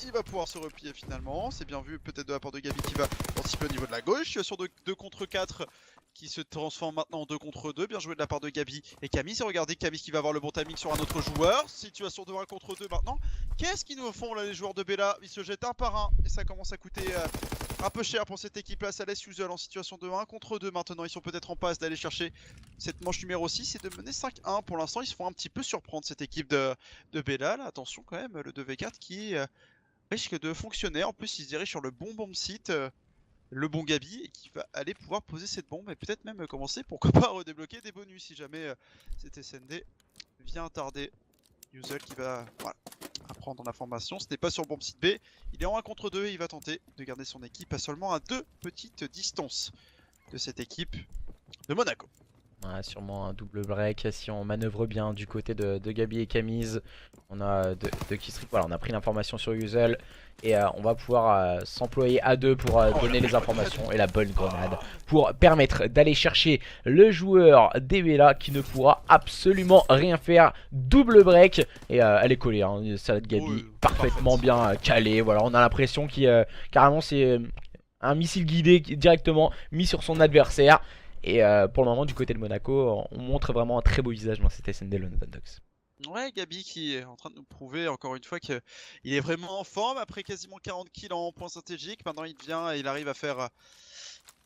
Il va pouvoir se replier finalement, c'est bien vu peut-être de la part de Gabi qui va anticiper au niveau de la gauche. Situation de 2 contre 4 qui se transforme maintenant en 2 contre 2. Bien joué de la part de Gabi et Camille. Regardez Camille qui va avoir le bon timing sur un autre joueur. Situation de 1 contre 2 maintenant. Qu'est-ce qu'ils nous font là les joueurs de Bella? Ils se jettent un par un et ça commence à coûter un peu cher pour cette équipe là. Ça laisse Usual en situation de 1 contre 2 maintenant. Ils sont peut-être en passe d'aller chercher cette manche numéro 6 et de mener 5-1. Pour l'instant ils se font un petit peu surprendre cette équipe de Bella là. Attention quand même, le 2v4 qui risque de fonctionner. En plus il se dirige sur le bon bomb site, le bon Gabi, et qui va aller pouvoir poser cette bombe et peut-être même commencer, pourquoi pas, à redébloquer des bonus si jamais cet SND vient tarder. Usual qui va voilà, apprendre l'information. Ce n'est pas sur bomb site B, il est en 1 contre 2 et il va tenter de garder son équipe à seulement à 2 petites distances de cette équipe de Monaco. Ouais, sûrement un double break si on manœuvre bien du côté de Gabi et Camille. On a de Kistrik, voilà, on a pris l'information sur Yuzel et on va pouvoir s'employer à deux pour donner les informations et la bonne grenade pour permettre d'aller chercher le joueur d'Ebela qui ne pourra absolument rien faire. Double break et elle est collée, hein, Salade Gabi, Oui, parfaitement parfaite. bien calée. Voilà, on a l'impression qu'il carrément c'est un missile guidé directement mis sur son adversaire. Et pour le moment, du côté de Monaco, on montre vraiment un très beau visage dans cette SND London Dogs. Ouais, Gabi qui est en train de nous prouver encore une fois qu'il est vraiment en forme après quasiment 40 kills en points stratégiques. Maintenant, il vient et il arrive à faire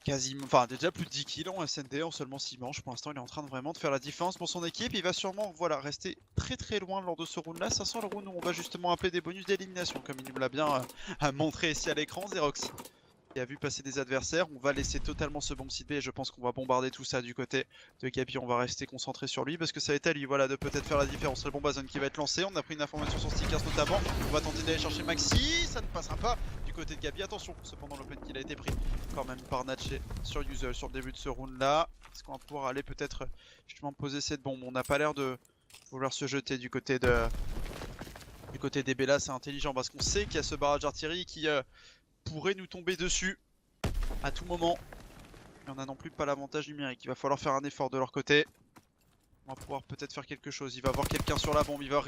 quasiment, enfin déjà plus de 10 kills en SND en seulement 6 manches. Pour l'instant, il est en train de vraiment de faire la différence pour son équipe. Il va sûrement, voilà, rester très loin lors de ce round là. Ça sent le round où on va justement appeler des bonus d'élimination, comme il nous l'a bien montré ici à l'écran, Xerox. Et a vu passer des adversaires, on va laisser totalement ce bomb site B et je pense qu'on va bombarder tout ça du côté de Gabi. On va rester concentré sur lui parce que ça va être à lui, voilà, de peut-être faire la différence. C'est le bomb zone qui va être lancé, on a pris une information sur Stickers notamment, on va tenter d'aller chercher Maxi, ça ne passera pas du côté de Gabi. Attention, cependant l'open kill a été pris quand même par Natché sur Usual sur le début de ce round là. Est-ce qu'on va pouvoir aller peut-être justement poser cette bombe? On n'a pas l'air de vouloir se jeter du côté des Bella, c'est intelligent parce qu'on sait qu'il y a ce barrage d'artillerie qui pourrait nous tomber dessus à tout moment. Mais on a non plus pas l'avantage numérique. Il va falloir faire un effort de leur côté. On va pouvoir peut-être faire quelque chose. Il va avoir quelqu'un sur la bombe. Il va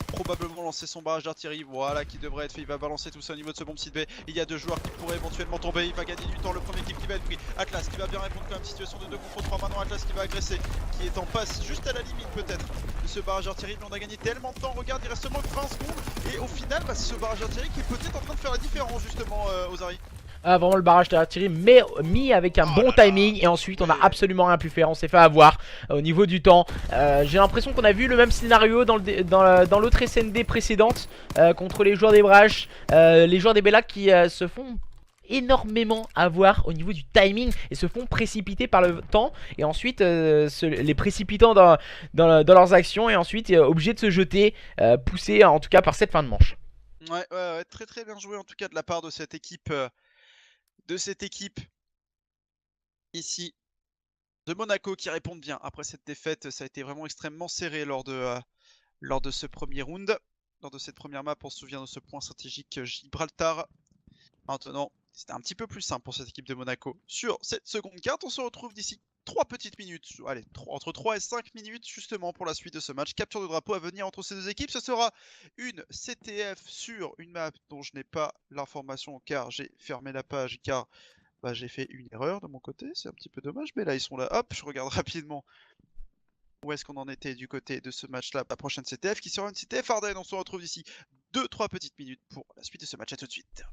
probablement lancer son barrage d'artillerie. Voilà qui devrait être fait. Il va balancer tout ça au niveau de ce bombe site B. Il y a deux joueurs qui pourraient éventuellement tomber. Il va gagner du temps. Le premier kill qui va être pris. Atlas qui va bien répondre quand même. Situation de 2 contre 3. Maintenant Atlas qui va agresser. Qui est en passe juste à la limite peut-être de ce barrage d'artillerie. Mais on a gagné tellement de temps. Regarde, il reste seulement 20 secondes. Et au final, c'est ce barrage d'artillerie qui est peut-être en train de faire la différence justement aux Ari. Ah, vraiment le barrage d'artillerie, mais mis avec un bon timing. Et ensuite, on a absolument rien pu faire. On s'est fait avoir au niveau du temps. J'ai l'impression qu'on a vu le même scénario dans l'autre SND précédente contre les joueurs des Brash. Les joueurs des Bella qui se font énormément avoir au niveau du timing et se font précipiter par le temps et ensuite les précipitant dans leurs actions et ensuite obligés de se jeter, poussés en tout cas par cette fin de manche. Ouais, très bien joué en tout cas de la part de cette équipe. Ici de Monaco qui répondent bien. Après cette défaite, ça a été vraiment extrêmement serré lors de ce premier round. Lors de cette première map, on se souvient de ce point stratégique Gibraltar. Maintenant, c'était un petit peu plus simple pour cette équipe de Monaco. Sur cette seconde carte, on se retrouve d'ici 3 petites minutes. Allez, entre 3 et 5 minutes justement pour la suite de ce match. Capture de drapeau à venir entre ces deux équipes. Ce sera une CTF sur une map dont je n'ai pas l'information car j'ai fermé la page car j'ai fait une erreur de mon côté, c'est un petit peu dommage, mais là ils sont là, hop, je regarde rapidement où est-ce qu'on en était du côté de ce match-là, la prochaine CTF qui sera une CTF Ardennes, on se retrouve d'ici 2-3 petites minutes pour la suite de ce match, à tout de suite.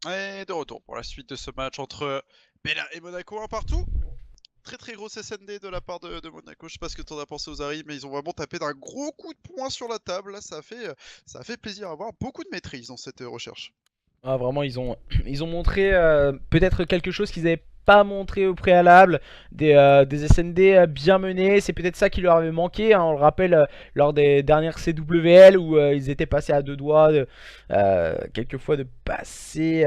Et de retour pour la suite de ce match entre Bella et Monaco, un partout. Très grosse SND de la part de Monaco, je sais pas ce que t'en as pensé aux arrives, mais ils ont vraiment tapé d'un gros coup de poing sur la table, là ça a fait plaisir à voir, beaucoup de maîtrise dans cette recherche. Ah, vraiment, ils ont montré peut-être quelque chose qu'ils n'avaient pas montré au préalable, des SND bien menés, c'est peut-être ça qui leur avait manqué, hein. On le rappelle lors des dernières CWL où ils étaient passés à deux doigts quelquefois de passer,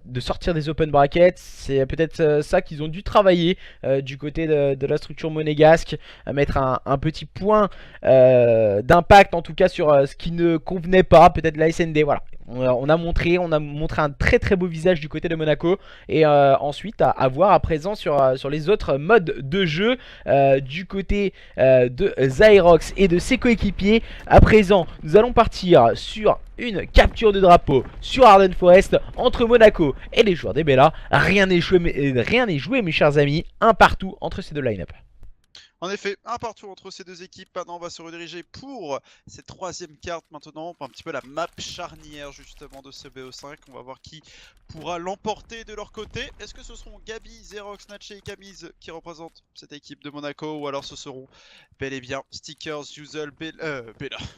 de sortir des open brackets. C'est peut-être ça qu'ils ont dû travailler du côté de la structure monégasque, à mettre un petit point d'impact en tout cas sur ce qui ne convenait pas, peut-être la SND, voilà. On a montré un très beau visage du côté de Monaco. Et ensuite à voir à présent sur les autres modes de jeu du côté de Zyrox et de ses coéquipiers. À présent nous allons partir sur une capture de drapeau sur Arden Forest entre Monaco et les joueurs des Bella. Rien n'est joué mes chers amis, un partout entre ces deux line-up. En effet, un partout entre ces deux équipes. Maintenant, on va se rediriger pour cette troisième carte maintenant, pour un petit peu la map charnière justement de ce BO5. On va voir qui pourra l'emporter de leur côté. Est-ce que ce seront Gabi, Zerox, Natché et Camille qui représentent cette équipe de Monaco, ou alors ce seront bel et bien Stickers, Yuzel, Bella,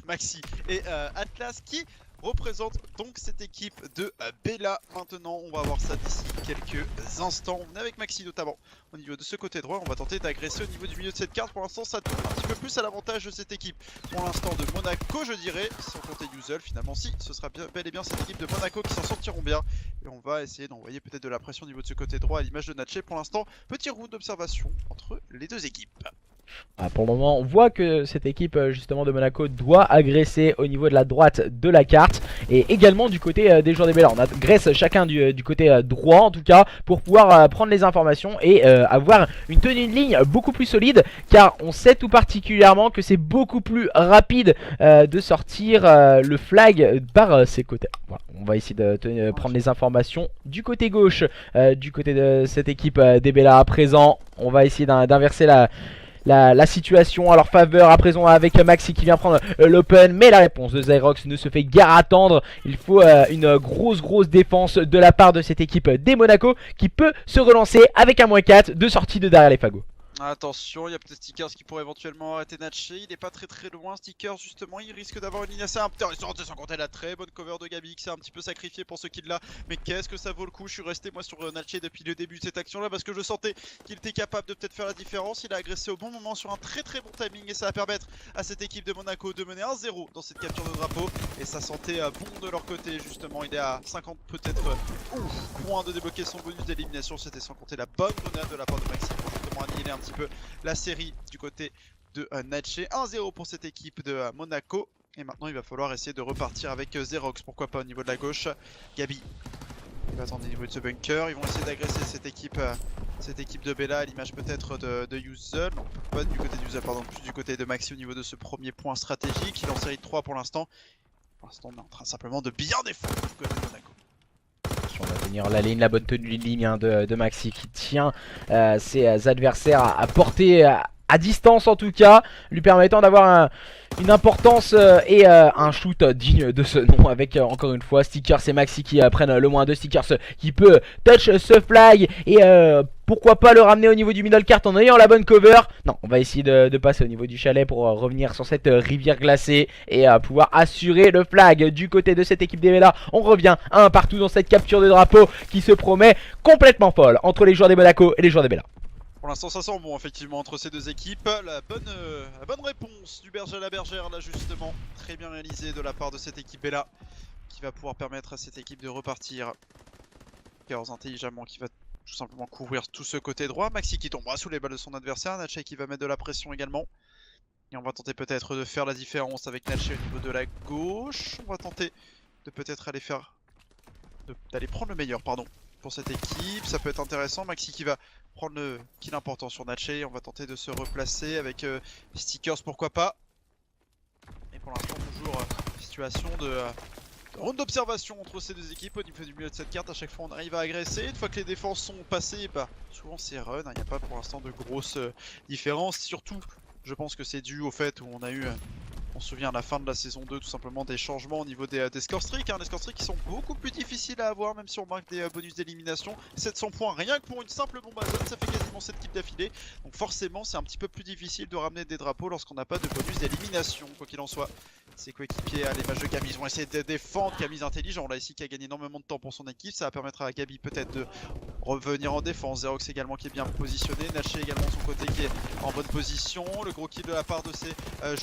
Maxi et Atlas qui représente donc cette équipe de Bella. Maintenant, on va voir ça d'ici quelques instants. On est avec Maxi notamment au niveau de ce côté droit. On va tenter d'agresser au niveau du milieu de cette carte. Pour l'instant, ça tourne un petit peu plus à l'avantage de cette équipe. Pour l'instant, de Monaco, je dirais, sans compter Yuzel. Finalement, si, ce sera bel et bien cette équipe de Monaco qui s'en sortiront bien. Et on va essayer d'envoyer peut-être de la pression au niveau de ce côté droit à l'image de Natché. Pour l'instant, petit round d'observation entre les deux équipes. Pour le moment on voit que cette équipe justement de Monaco doit agresser au niveau de la droite de la carte, et également du côté des joueurs des Bella. On agresse chacun du côté droit en tout cas, pour pouvoir prendre les informations et avoir une tenue de ligne beaucoup plus solide, car on sait tout particulièrement que c'est beaucoup plus rapide de sortir le flag par ses côtés. Voilà, on va essayer de prendre les informations du côté gauche, du côté de cette équipe des Bella à présent. On va essayer d'inverser la situation à leur faveur à présent, avec Maxi qui vient prendre l'open, mais la réponse de Zyrox ne se fait guère attendre. Il faut une grosse défense de la part de cette équipe des Monaco, qui peut se relancer avec un -4 de sortie de derrière les fagots. Attention, il y a peut-être Stickers qui pourrait éventuellement arrêter Natché. Il est pas très loin. Stickers, justement, il risque d'avoir une ligne assez intéressante. Sans compter la très bonne cover de Gabi qui s'est un petit peu sacrifié pour ce kill là. Mais qu'est-ce que ça vaut le coup? Je suis resté moi sur Natché depuis le début de cette action là, parce que je sentais qu'il était capable de peut-être faire la différence. Il a agressé au bon moment sur un très bon timing, et ça va permettre à cette équipe de Monaco de mener 1-0 dans cette capture de drapeau. Et ça sentait bon de leur côté, justement. Il est à 50 peut-être points de débloquer son bonus d'élimination. C'était sans compter la bonne grenade de la part de Maxi pour justement annihiler un petit peu la série du côté de Natché. 1-0 pour cette équipe de Monaco. Et maintenant il va falloir essayer de repartir avec Zerox, pourquoi pas au niveau de la gauche. Gabi, il va attendre au niveau de ce bunker. Ils vont essayer d'agresser cette équipe de Bella, à l'image peut-être de Yuzel. Non, pas du côté de Yuzel, pardon, plus du côté de Maxi au niveau de ce premier point stratégique. Il est en série de 3 pour l'instant. Pour l'instant on est en train simplement de bien défendre du côté de Monaco. On va tenir la ligne, la bonne tenue de ligne de Maxi, qui tient ses adversaires à portée à distance en tout cas, lui permettant d'avoir une importance et un shoot digne de ce nom, avec encore une fois Stickers et Maxi qui prennent le -2. Stickers qui peut touch ce flag et pourquoi pas le ramener au niveau du middle cart en ayant la bonne cover. Non, on va essayer de passer au niveau du chalet pour revenir sur cette rivière glacée et pouvoir assurer le flag du côté de cette équipe des Bella. On revient à un partout dans cette capture de drapeau qui se promet complètement folle entre les joueurs des Monaco et les joueurs des Bella. Pour l'instant ça sent bon effectivement entre ces deux équipes. La bonne réponse du berger à la bergère là justement. Très bien réalisé de la part de cette équipe Bella, qui va pouvoir permettre à cette équipe de repartir. Chaos intelligemment qui va tout simplement couvrir tout ce côté droit. Maxi qui tombera sous les balles de son adversaire. Natché qui va mettre de la pression également. Et on va tenter peut-être de faire la différence avec Natché au niveau de la gauche. On va tenter de peut-être d'aller prendre le meilleur pardon pour cette équipe. Ça peut être intéressant. Maxi qui va prendre le kill important sur Natché. On va tenter de se replacer avec Stickers, pourquoi pas. Et pour l'instant toujours situation de round d'observation entre ces deux équipes au niveau du milieu de cette carte. À chaque fois on arrive à agresser. Une fois que les défenses sont passées, bah, souvent c'est run. Il n'y a pas pour l'instant de grosses différences. Surtout je pense que c'est dû au fait où on a eu On se souvient à la fin de la saison 2 tout simplement des changements au niveau des score streaks, des score streaks qui sont beaucoup plus difficiles à avoir même si on marque des bonus d'élimination. 700 points rien que pour une simple bombe à zone, ça fait quasiment 7 kills d'affilée. Donc forcément c'est un petit peu plus difficile de ramener des drapeaux lorsqu'on n'a pas de bonus d'élimination, quoi qu'il en soit. Ses coéquipiers à l'image de Gabi, ils vont essayer de défendre. Gabi intelligent, là ici qui a gagné énormément de temps pour son équipe, ça va permettre à Gabi peut-être de revenir en défense. Zerox également qui est bien positionné, Naché également de son côté qui est en bonne position. Le gros kill de la part de ces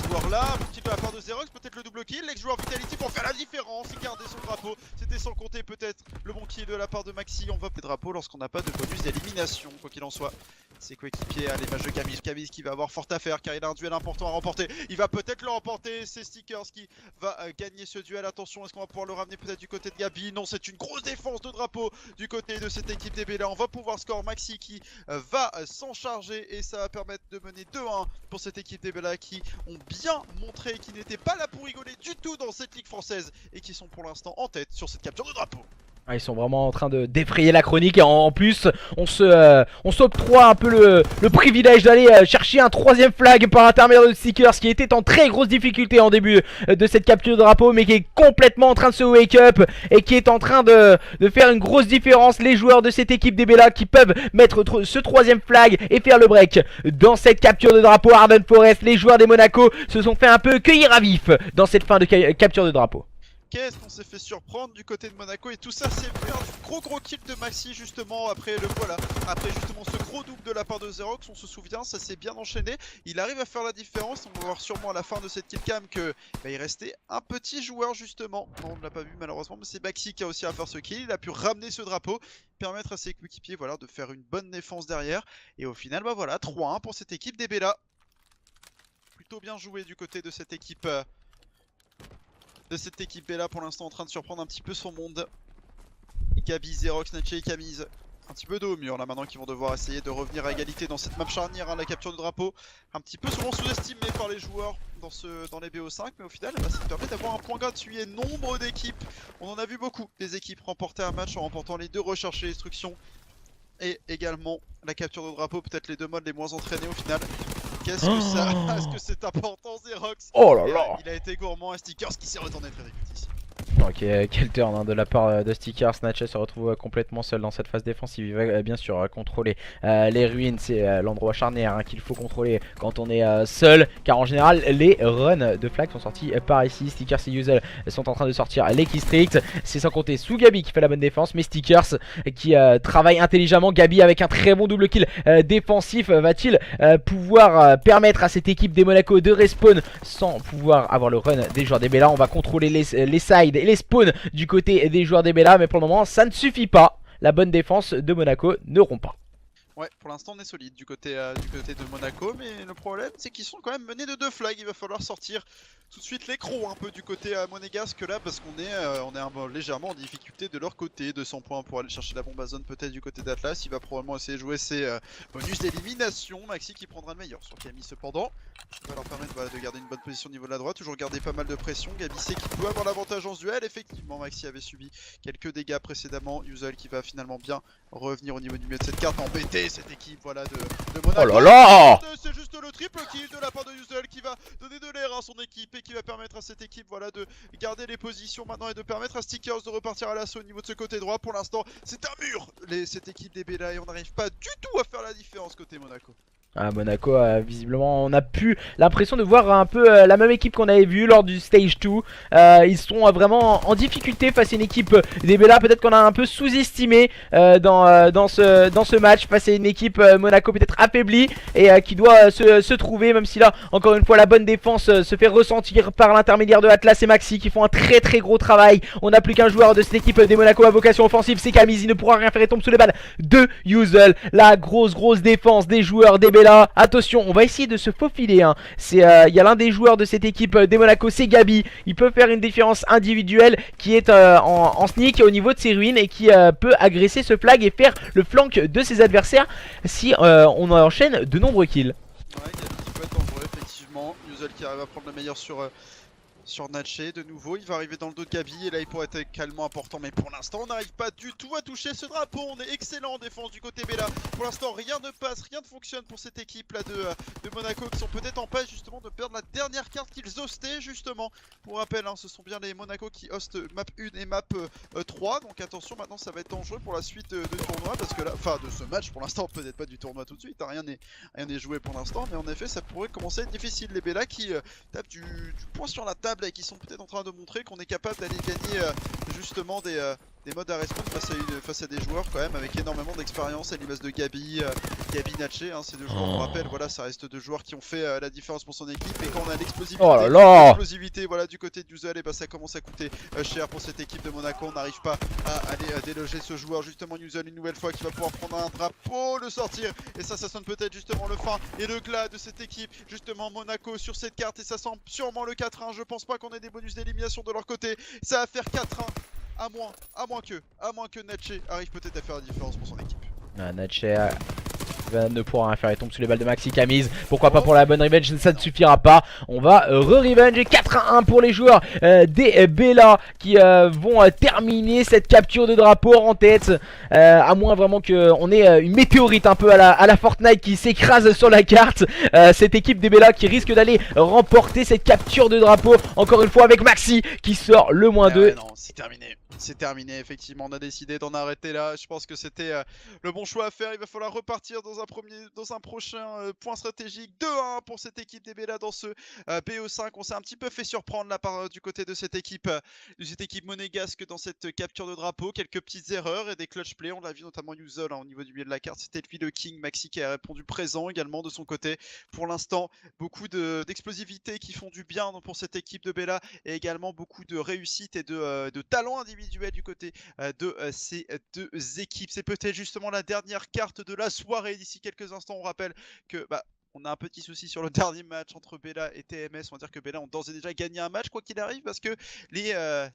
joueurs là, bon kill de la part de Zerox, peut-être le double kill, l'ex-joueur Vitality pour faire la différence, il gardait son drapeau, c'était sans compter peut-être le bon kill de la part de Maxi. On voit des drapeaux lorsqu'on n'a pas de bonus d'élimination, quoi qu'il en soit. Ses coéquipiers à l'image de Gabi, Gabi qui va avoir fort à faire car il a un duel important à remporter, il va peut-être le remporter, c'est Stickers qui va gagner ce duel. Attention, est-ce qu'on va pouvoir le ramener peut-être du côté de Gabi? Non, c'est une grosse défense de drapeau du côté de cette équipe des Bella. On va pouvoir score Maxi qui va s'en charger et ça va permettre de mener 2-1 pour cette équipe des Bella qui ont bien montré qu'ils n'étaient pas là pour rigoler du tout dans cette ligue française et qui sont pour l'instant en tête sur cette capture de drapeau. Ah, ils sont vraiment en train de défrayer la chronique et en plus on s'octroie un peu le privilège d'aller chercher un troisième flag par intermédiaire de Stickers qui était en très grosse difficulté en début de cette capture de drapeau mais qui est complètement en train de se wake up et qui est en train de faire une grosse différence. Les joueurs de cette équipe des Bella qui peuvent mettre ce troisième flag et faire le break dans cette capture de drapeau. Arden Forest, les joueurs des Monaco se sont fait un peu cueillir à vif dans cette fin de capture de drapeau. Qu'est-ce qu'on s'est fait surprendre du côté de Monaco et tout ça c'est venu un gros kill de Maxi justement après après justement ce gros double de la part de Zerox. On se souvient, ça s'est bien enchaîné, il arrive à faire la différence. On va voir sûrement à la fin de cette killcam que il restait un petit joueur justement, non on ne l'a pas vu malheureusement, mais c'est Maxi qui a aussi à faire ce kill. Il a pu ramener ce drapeau, permettre à ses coéquipiers de faire une bonne défense derrière et au final 3-1 pour cette équipe des Bella. Plutôt bien joué du côté de cette équipe Bella pour l'instant en train de surprendre un petit peu son monde. Gabi, Zerox, Naché et Camille un petit peu dos au mur là maintenant qui vont devoir essayer de revenir à égalité dans cette map charnière, la capture de drapeau. Un petit peu souvent sous-estimé par les joueurs dans les BO5 mais au final ça permet d'avoir un point gratuit et nombre d'équipes. On en a vu beaucoup des équipes remporter un match en remportant les deux recherches et destruction et également la capture de drapeau, peut-être les deux modes les moins entraînés au final. Qu'est-ce que ça? Est-ce que c'est important Zerox? Oh là là. Il a été gourmand, un Stickers qui s'est retourné très vite ici. Ok, quel turn de la part de Stickers. Snatcher se retrouve complètement seul dans cette phase défensive. Il va bien sûr contrôler les ruines. C'est l'endroit charnière qu'il faut contrôler quand on est seul. Car en général, les runs de flag sont sortis par ici. Stickers et Yuzel sont en train de sortir les key strict. C'est sans compter sous Gabi qui fait la bonne défense. Mais Stickers qui travaille intelligemment. Gabi avec un très bon double kill défensif. Va-t-il pouvoir permettre à cette équipe des Monaco de respawn sans pouvoir avoir le run des joueurs des Bella? On va contrôler les sides et les spawns du côté des joueurs des Bella, mais pour le moment ça ne suffit pas. La bonne défense de Monaco ne rompt pas. Ouais, pour l'instant on est solide du côté de Monaco, mais le problème c'est qu'ils sont quand même menés de 2 flags. Il va falloir sortir tout de suite les crocs un peu du côté monégasque là, parce qu'on est légèrement en difficulté de leur côté. 200 points pour aller chercher la bombe à zone peut-être du côté d'Atlas. Il va probablement essayer de jouer ses bonus d'élimination. Maxi qui prendra le meilleur sur Camille cependant. Ça va leur permettre de garder une bonne position au niveau de la droite, toujours garder pas mal de pression. Gabi sait qu'il peut avoir l'avantage en ce duel. Effectivement Maxi avait subi quelques dégâts précédemment. Yuzel qui va finalement bien revenir au niveau du milieu de cette carte, embêter cette équipe de Monaco. Oh là là. C'est juste le triple kill de la part de Yuzel qui va donner de l'air à son équipe et qui va permettre à cette équipe de garder les positions maintenant et de permettre à Stickers de repartir à l'assaut au niveau de ce côté droit. Pour l'instant c'est un mur cette équipe des Bella et on n'arrive pas du tout à faire la différence côté Monaco. À Monaco, visiblement, on a pu l'impression de voir un peu la même équipe qu'on avait vu lors du Stage 2. Ils sont vraiment en difficulté face à une équipe des Bella. Peut-être qu'on a un peu sous-estimé dans ce match face à une équipe Monaco peut-être affaiblie et qui doit se trouver, même si là, encore une fois, la bonne défense se fait ressentir par l'intermédiaire de Atlas et Maxi qui font un très très gros travail. On n'a plus qu'un joueur de cette équipe des Monaco à vocation offensive, c'est Camille. Il ne pourra rien faire et tombe sous les balles de Yuzel. La grosse défense des joueurs des Bella. Attention, on va essayer de se faufiler hein. Il y a l'un des joueurs de cette équipe des Monaco, c'est Gabi. Il peut faire une différence individuelle qui est en sneak au niveau de ses ruines et qui peut agresser ce flag et faire le flank de ses adversaires si on enchaîne de nombreux kills. Ouais, Gabi qui peut être dangereux effectivement. Yuzel qui arrive à prendre le meilleur sur sur Natché de nouveau, il va arriver dans le dos de Gabi et là il pourrait être calmement important, mais pour l'instant on n'arrive pas du tout à toucher ce drapeau. On est excellent en défense du côté Bella. Pour l'instant rien ne passe, rien ne fonctionne pour cette équipe là de Monaco, qui sont peut-être en passe justement de perdre la dernière carte qu'ils hostaient justement. Pour rappel, hein, ce sont bien les Monaco qui hostent map 1 et map 3, donc attention, maintenant ça va être dangereux pour la suite de tournoi, parce que là, enfin de ce match pour l'instant, peut-être pas du tournoi tout de suite, hein, rien n'est joué pour l'instant, mais en effet ça pourrait commencer à être difficile. Les Bella qui tapent du poing sur la table et qui sont peut-être en train de montrer qu'on est capable d'aller gagner justement des modes à respawn face à des joueurs quand même avec énormément d'expérience, à l'image de Gabi, Gabi Natché, hein, ces deux joueurs, on rappelle, voilà, ça reste deux joueurs qui ont fait la différence pour son équipe, et quand on a l'explosivité, voilà, du côté de Yuzel, et bah ça commence à coûter cher pour cette équipe de Monaco. On n'arrive pas à aller déloger ce joueur, justement Yuzel une nouvelle fois qui va pouvoir prendre un drapeau, le sortir, et ça sonne peut-être justement le fin et le glas de cette équipe, justement Monaco sur cette carte, et ça sent sûrement le 4-1, je pense pas qu'on ait des bonus d'élimination de leur côté, ça va faire 4-1. À moins que Natché arrive peut-être à faire la différence pour son équipe. Natché ne pourra rien faire, il tombe sous les balles de Maxi Camise. Pourquoi pas pour la bonne revenge, ça ne suffira pas. On va re-revenge 4-1 pour les joueurs des Bella qui vont terminer cette capture de drapeau en tête. À moins vraiment qu'on ait une météorite un peu à la Fortnite qui s'écrase sur la carte. Cette équipe des Bella qui risque d'aller remporter cette capture de drapeau. Encore une fois avec Maxi qui sort le -2. Ouais, non, c'est terminé. C'est terminé, effectivement, on a décidé d'en arrêter là. Je pense que c'était le bon choix à faire. Il va falloir repartir dans un prochain point stratégique. 2-1 pour cette équipe des Bella dans ce BO5. On s'est un petit peu fait surprendre là du côté de cette équipe monégasque dans cette capture de drapeau. Quelques petites erreurs et des clutch plays. On l'a vu notamment Yuzol, hein, au niveau du milieu de la carte. C'était lui le King. Maxi qui a répondu présent également de son côté. Pour l'instant, beaucoup d'explosivité qui font du bien pour cette équipe de Bella, et également beaucoup de réussite et de talent individuel du côté de ces deux équipes. C'est peut-être justement la dernière carte de la soirée. D'ici quelques instants, on rappelle que on a un petit souci sur le dernier match entre Bella et TMS. On va dire que Bella ont d'ores et déjà gagné un match quoi qu'il arrive, parce que les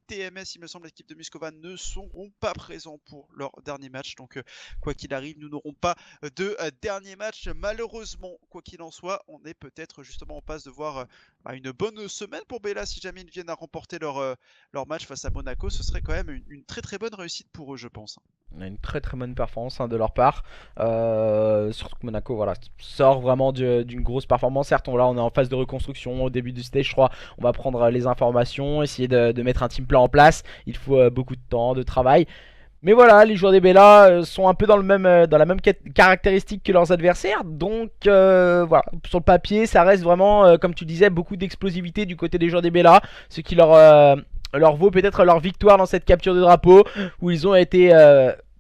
TMS, il me semble, l'équipe de Muskova ne seront pas présents pour leur dernier match. Donc quoi qu'il arrive, nous n'aurons pas de dernier match malheureusement. Quoi qu'il en soit, on est peut-être justement en passe de voir une bonne semaine pour Bella. Si jamais ils viennent à remporter leur match face à Monaco, ce serait quand même une très bonne réussite pour eux, je pense. On a une très bonne performance de leur part, surtout que Monaco voilà, sort vraiment d'une grosse performance. Certes on est en phase de reconstruction au début du stage 3, on va prendre les informations, essayer de mettre un team plan en place. Il faut beaucoup de temps, de travail. Mais voilà, les joueurs des Bella sont un peu dans la même caractéristique que leurs adversaires. Donc voilà, sur le papier ça reste vraiment, comme tu disais, beaucoup d'explosivité du côté des joueurs des Bella, ce qui leur vaut peut-être leur victoire dans cette capture de drapeau, où ils ont été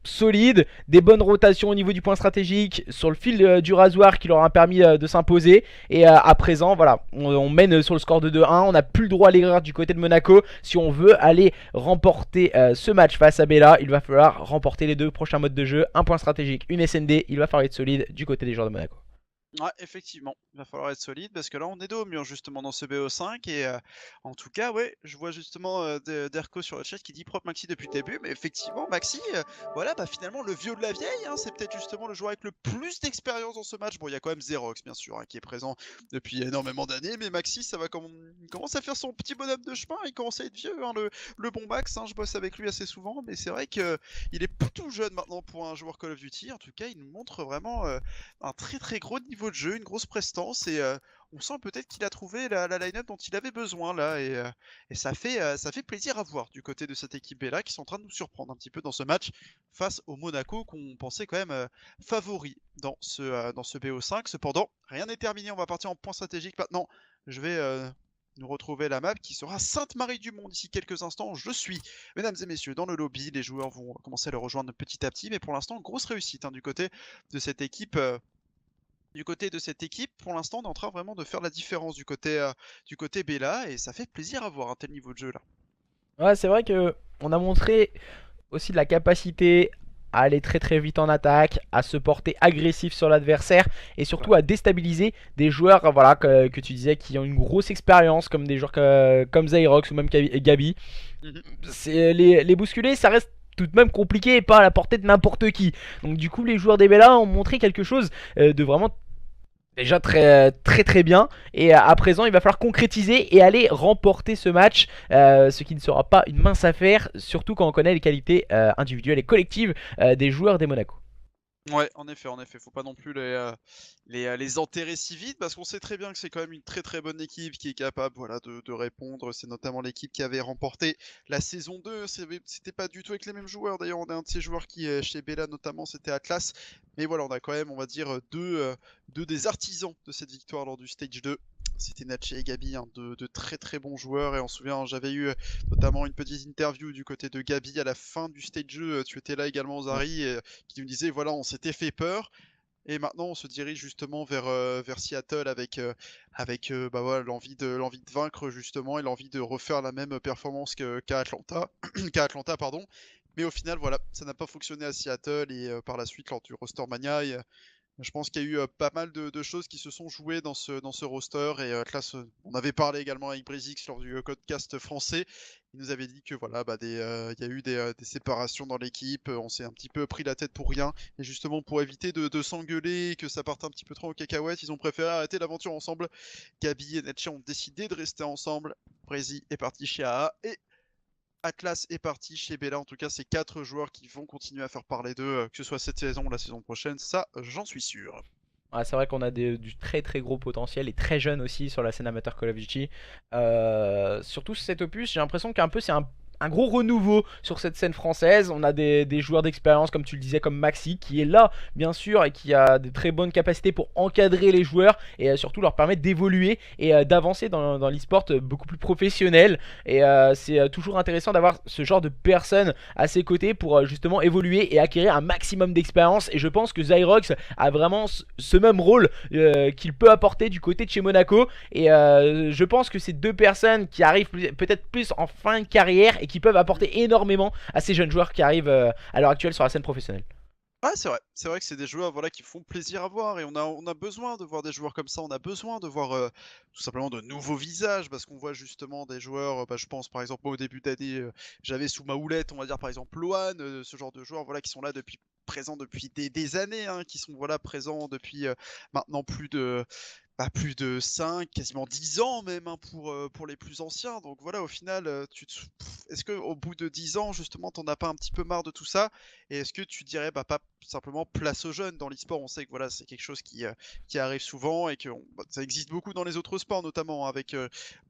solides, des bonnes rotations au niveau du point stratégique sur le fil du rasoir qui leur a permis de s'imposer. Et à présent voilà, on mène sur le score de 2-1, on n'a plus le droit à l'erreur du côté de Monaco. Si on veut aller remporter ce match face à Bella, il va falloir remporter les deux prochains modes de jeu, un point stratégique, une SND. Il va falloir être solide du côté des joueurs de Monaco. Ouais, effectivement, il va falloir être solide, parce que là on est dos au mur justement dans ce BO5, et en tout cas ouais, je vois justement Derko sur le chat qui dit propre Maxi depuis le début, mais effectivement Maxi, voilà, finalement le vieux de la vieille, hein, c'est peut-être justement le joueur avec le plus d'expérience dans ce match. Bon, il y a quand même Xerox bien sûr, hein, qui est présent depuis énormément d'années, mais Maxi ça va il commence à faire son petit bonhomme de chemin, il commence à être vieux, hein, le bon Max, hein, je bosse avec lui assez souvent, mais c'est vrai qu'il est tout jeune maintenant pour un joueur Call of Duty. En tout cas il nous montre vraiment un très gros niveau de jeu, une grosse prestance, et on sent peut-être qu'il a trouvé la line-up dont il avait besoin là, et ça fait plaisir à voir du côté de cette équipe là, qui sont en train de nous surprendre un petit peu dans ce match face au Monaco qu'on pensait quand même favori dans ce BO5. Cependant, rien n'est terminé, on va partir en point stratégique maintenant. Je vais nous retrouver la map qui sera Sainte-Marie-du-Mont d'ici quelques instants. Je suis, mesdames et messieurs, dans le lobby. Les joueurs vont commencer à le rejoindre petit à petit, mais pour l'instant, grosse réussite, hein, du côté de cette équipe. Pour l'instant, on est en train vraiment de faire la différence du côté Bella, et ça fait plaisir à voir un tel niveau de jeu là. Ouais, c'est vrai que on a montré aussi de la capacité à aller très vite en attaque, à se porter agressif sur l'adversaire, et surtout à déstabiliser des joueurs voilà, que tu disais qui ont une grosse expérience, comme des joueurs comme Xerox ou même Gabi. Les bousculer, ça reste tout de même compliqué et pas à la portée de n'importe qui. Donc du coup les joueurs des Bella ont montré quelque chose de vraiment déjà très bien. Et à présent, il va falloir concrétiser et aller remporter ce match, ce qui ne sera pas une mince affaire, surtout quand on connaît les qualités individuelles et collectives des joueurs des Monaco. Ouais, en effet, faut pas non plus les enterrer si vite parce qu'on sait très bien que c'est quand même une très bonne équipe qui est capable voilà, de répondre. C'est notamment l'équipe qui avait remporté la saison 2. C'était pas du tout avec les mêmes joueurs. D'ailleurs, on a un de ces joueurs qui, chez Bella notamment, c'était Atlas. Mais voilà, on a quand même, on va dire, deux des artisans de cette victoire lors du Stage 2. C'était Natche et Gabi, hein, de très bons joueurs. Et on se souvient, j'avais eu notamment une petite interview du côté de Gabi à la fin du Stage 2. Tu étais là également, Zari, et, qui nous disait voilà, on s'était fait peur. Et maintenant, on se dirige justement vers Seattle avec bah voilà, l'envie de vaincre justement et l'envie de refaire la même performance qu'à Atlanta, qu'à Atlanta, pardon. Mais au final, voilà, ça n'a pas fonctionné à Seattle et par la suite, lors du Roster Mania, je pense qu'il y a eu pas mal de choses qui se sont jouées dans ce roster. Et Atlas, on avait parlé également avec Brizix lors du podcast français. Il nous avait dit que voilà, bah, il y a eu des séparations dans l'équipe. On s'est un petit peu pris la tête pour rien. Et justement, pour éviter de s'engueuler et que ça parte un petit peu trop en cacahuète, ils ont préféré arrêter l'aventure ensemble. Gabi et Netche ont décidé de rester ensemble. Brésil est parti chez AA. Et Atlas est parti chez Bella. En tout cas, c'est 4 joueurs qui vont continuer à faire parler d'eux, que ce soit cette saison ou la saison prochaine. Ça, j'en suis sûr. Ouais, c'est vrai qu'on a du très gros potentiel et très jeune aussi sur la scène amateur Call of Duty. Surtout cet opus, j'ai l'impression qu'un peu c'est un gros renouveau sur cette scène française. On a des joueurs d'expérience, comme tu le disais, comme Maxi, qui est là, bien sûr, et qui a de très bonnes capacités pour encadrer les joueurs et surtout leur permettre d'évoluer et d'avancer dans l'e-sport beaucoup plus professionnel. Et c'est toujours intéressant d'avoir ce genre de personnes à ses côtés pour justement évoluer et acquérir un maximum d'expérience. Et je pense que Zyrox a vraiment ce même rôle qu'il peut apporter du côté de chez Monaco. Et je pense que ces deux personnes qui arrivent peut-être plus en fin de carrière et qui peuvent apporter énormément à ces jeunes joueurs qui arrivent à l'heure actuelle sur la scène professionnelle. Ouais, c'est vrai. C'est vrai que c'est des joueurs voilà, qui font plaisir à voir et on a besoin de voir des joueurs comme ça. On a besoin de voir tout simplement de nouveaux visages parce qu'on voit justement des joueurs. Bah, je pense par exemple moi, au début d'année, j'avais sous ma houlette, on va dire par exemple Loan, ce genre de joueurs voilà, qui sont là depuis présents depuis des années, hein, qui sont voilà, présents depuis maintenant plus de 5, quasiment 10 ans même hein, pour les plus anciens. Donc voilà, au final, est-ce qu'au bout de 10 ans, justement, t'en as pas un petit peu marre de tout ça? Et est-ce que tu dirais, bah, pas simplement place aux jeunes dans l'e-sport? On sait que voilà, c'est quelque chose qui arrive souvent et que bah, ça existe beaucoup dans les autres sports, notamment hein, avec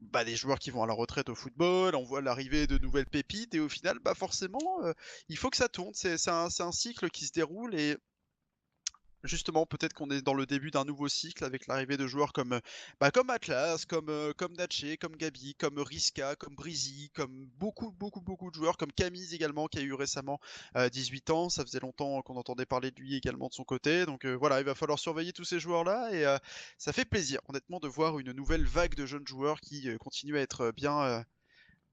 bah, des joueurs qui vont à la retraite au football, on voit l'arrivée de nouvelles pépites et au final, bah, forcément, il faut que ça tourne. C'est un cycle qui se déroule et justement, peut-être qu'on est dans le début d'un nouveau cycle avec l'arrivée de joueurs comme Atlas, comme Natche, comme Gabi, comme Riska, comme Breezy, comme beaucoup de joueurs, comme Camille également, qui a eu récemment 18 ans. Ça faisait longtemps qu'on entendait parler de lui également de son côté. Donc voilà, il va falloir surveiller tous ces joueurs-là et ça fait plaisir, honnêtement, de voir une nouvelle vague de jeunes joueurs qui continuent à être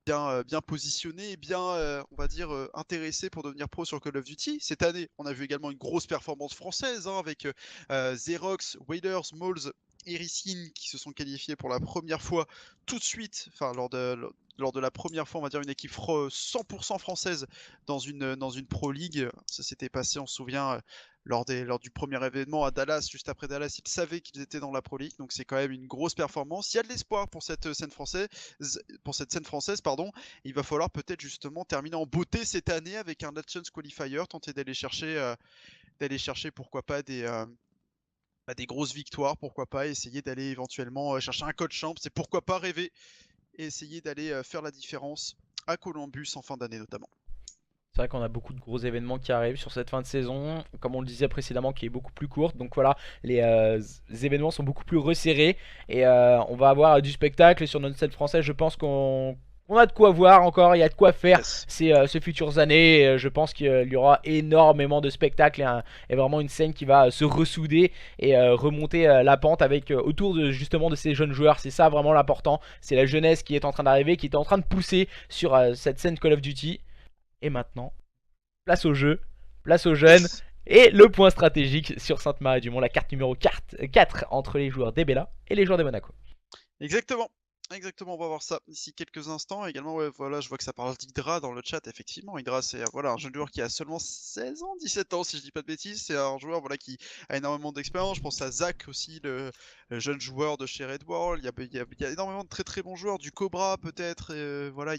bien positionné et bien, on va dire, intéressé pour devenir pro sur Call of Duty. Cette année, on a vu également une grosse performance française hein, avec Xerox, Waders, Moles, Erisin qui se sont qualifiés pour la première fois tout de suite, enfin lors de la première fois, on va dire une équipe 100% française dans une Pro League. Ça s'était passé, on se souvient, lors du premier événement à Dallas, juste après Dallas, ils savaient qu'ils étaient dans la Pro League, donc c'est quand même une grosse performance. Il y a de l'espoir pour cette scène française, pardon. Il va falloir peut-être justement terminer en beauté cette année avec un Nations Qualifier, tenter d'aller chercher pourquoi pas des grosses victoires, pourquoi pas essayer d'aller éventuellement chercher un code champ, c'est pourquoi pas rêver et essayer d'aller faire la différence à Columbus en fin d'année notamment. C'est vrai qu'on a beaucoup de gros événements qui arrivent sur cette fin de saison, comme on le disait précédemment, qui est beaucoup plus courte. Donc voilà, les événements sont beaucoup plus resserrés et on va avoir du spectacle sur notre scène française. Je pense qu'on a de quoi voir encore, il y a de quoi faire Yes. ces futures années. Et, je pense qu'il y aura énormément de spectacles et vraiment une scène qui va se ressouder et remonter la pente avec autour de justement de ces jeunes joueurs. C'est ça vraiment l'important. C'est la jeunesse qui est en train d'arriver, qui est en train de pousser sur cette scène Call of Duty. Et maintenant, place au jeu, place aux jeunes. Yes. Et le point stratégique sur Sainte-Marie-du-Mont, la carte numéro 4 entre les joueurs des Bella et les joueurs des Monaco. Exactement. Exactement, on va voir ça d'ici quelques instants. Également, ouais, voilà, je vois que ça parle d'Hydra dans le chat. Effectivement, Hydra, c'est voilà, un jeune joueur qui a seulement 16 ans, 17 ans, si je dis pas de bêtises. C'est un joueur voilà, qui a énormément d'expérience. Je pense à Zach aussi, le jeune joueur de chez Red World. Il y a énormément de très très bons joueurs. Du Cobra, peut-être. Voilà,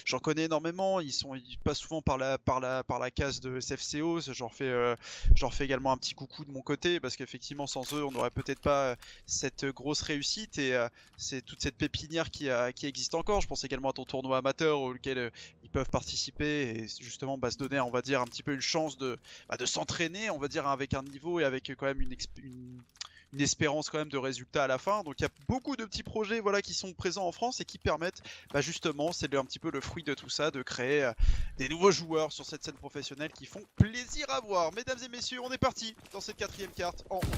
j'en connais énormément. Ils passent souvent par la case de SFCO. J'en fais également un petit coucou de mon côté parce qu'effectivement, sans eux, on n'aurait peut-être pas cette grosse réussite. Et c'est toute cette pépinière qui existe encore. Je pense également à ton tournoi amateur auquel ils peuvent participer et justement se donner, on va dire, un petit peu une chance de s'entraîner, on va dire, avec un niveau et avec quand même une espérance quand même de résultats à la fin. Donc il y a beaucoup de petits projets voilà, qui sont présents en France et qui permettent justement, c'est un petit peu le fruit de tout ça, de créer des nouveaux joueurs sur cette scène professionnelle qui font plaisir à voir. Mesdames et messieurs, on est parti dans cette 4ème carte entre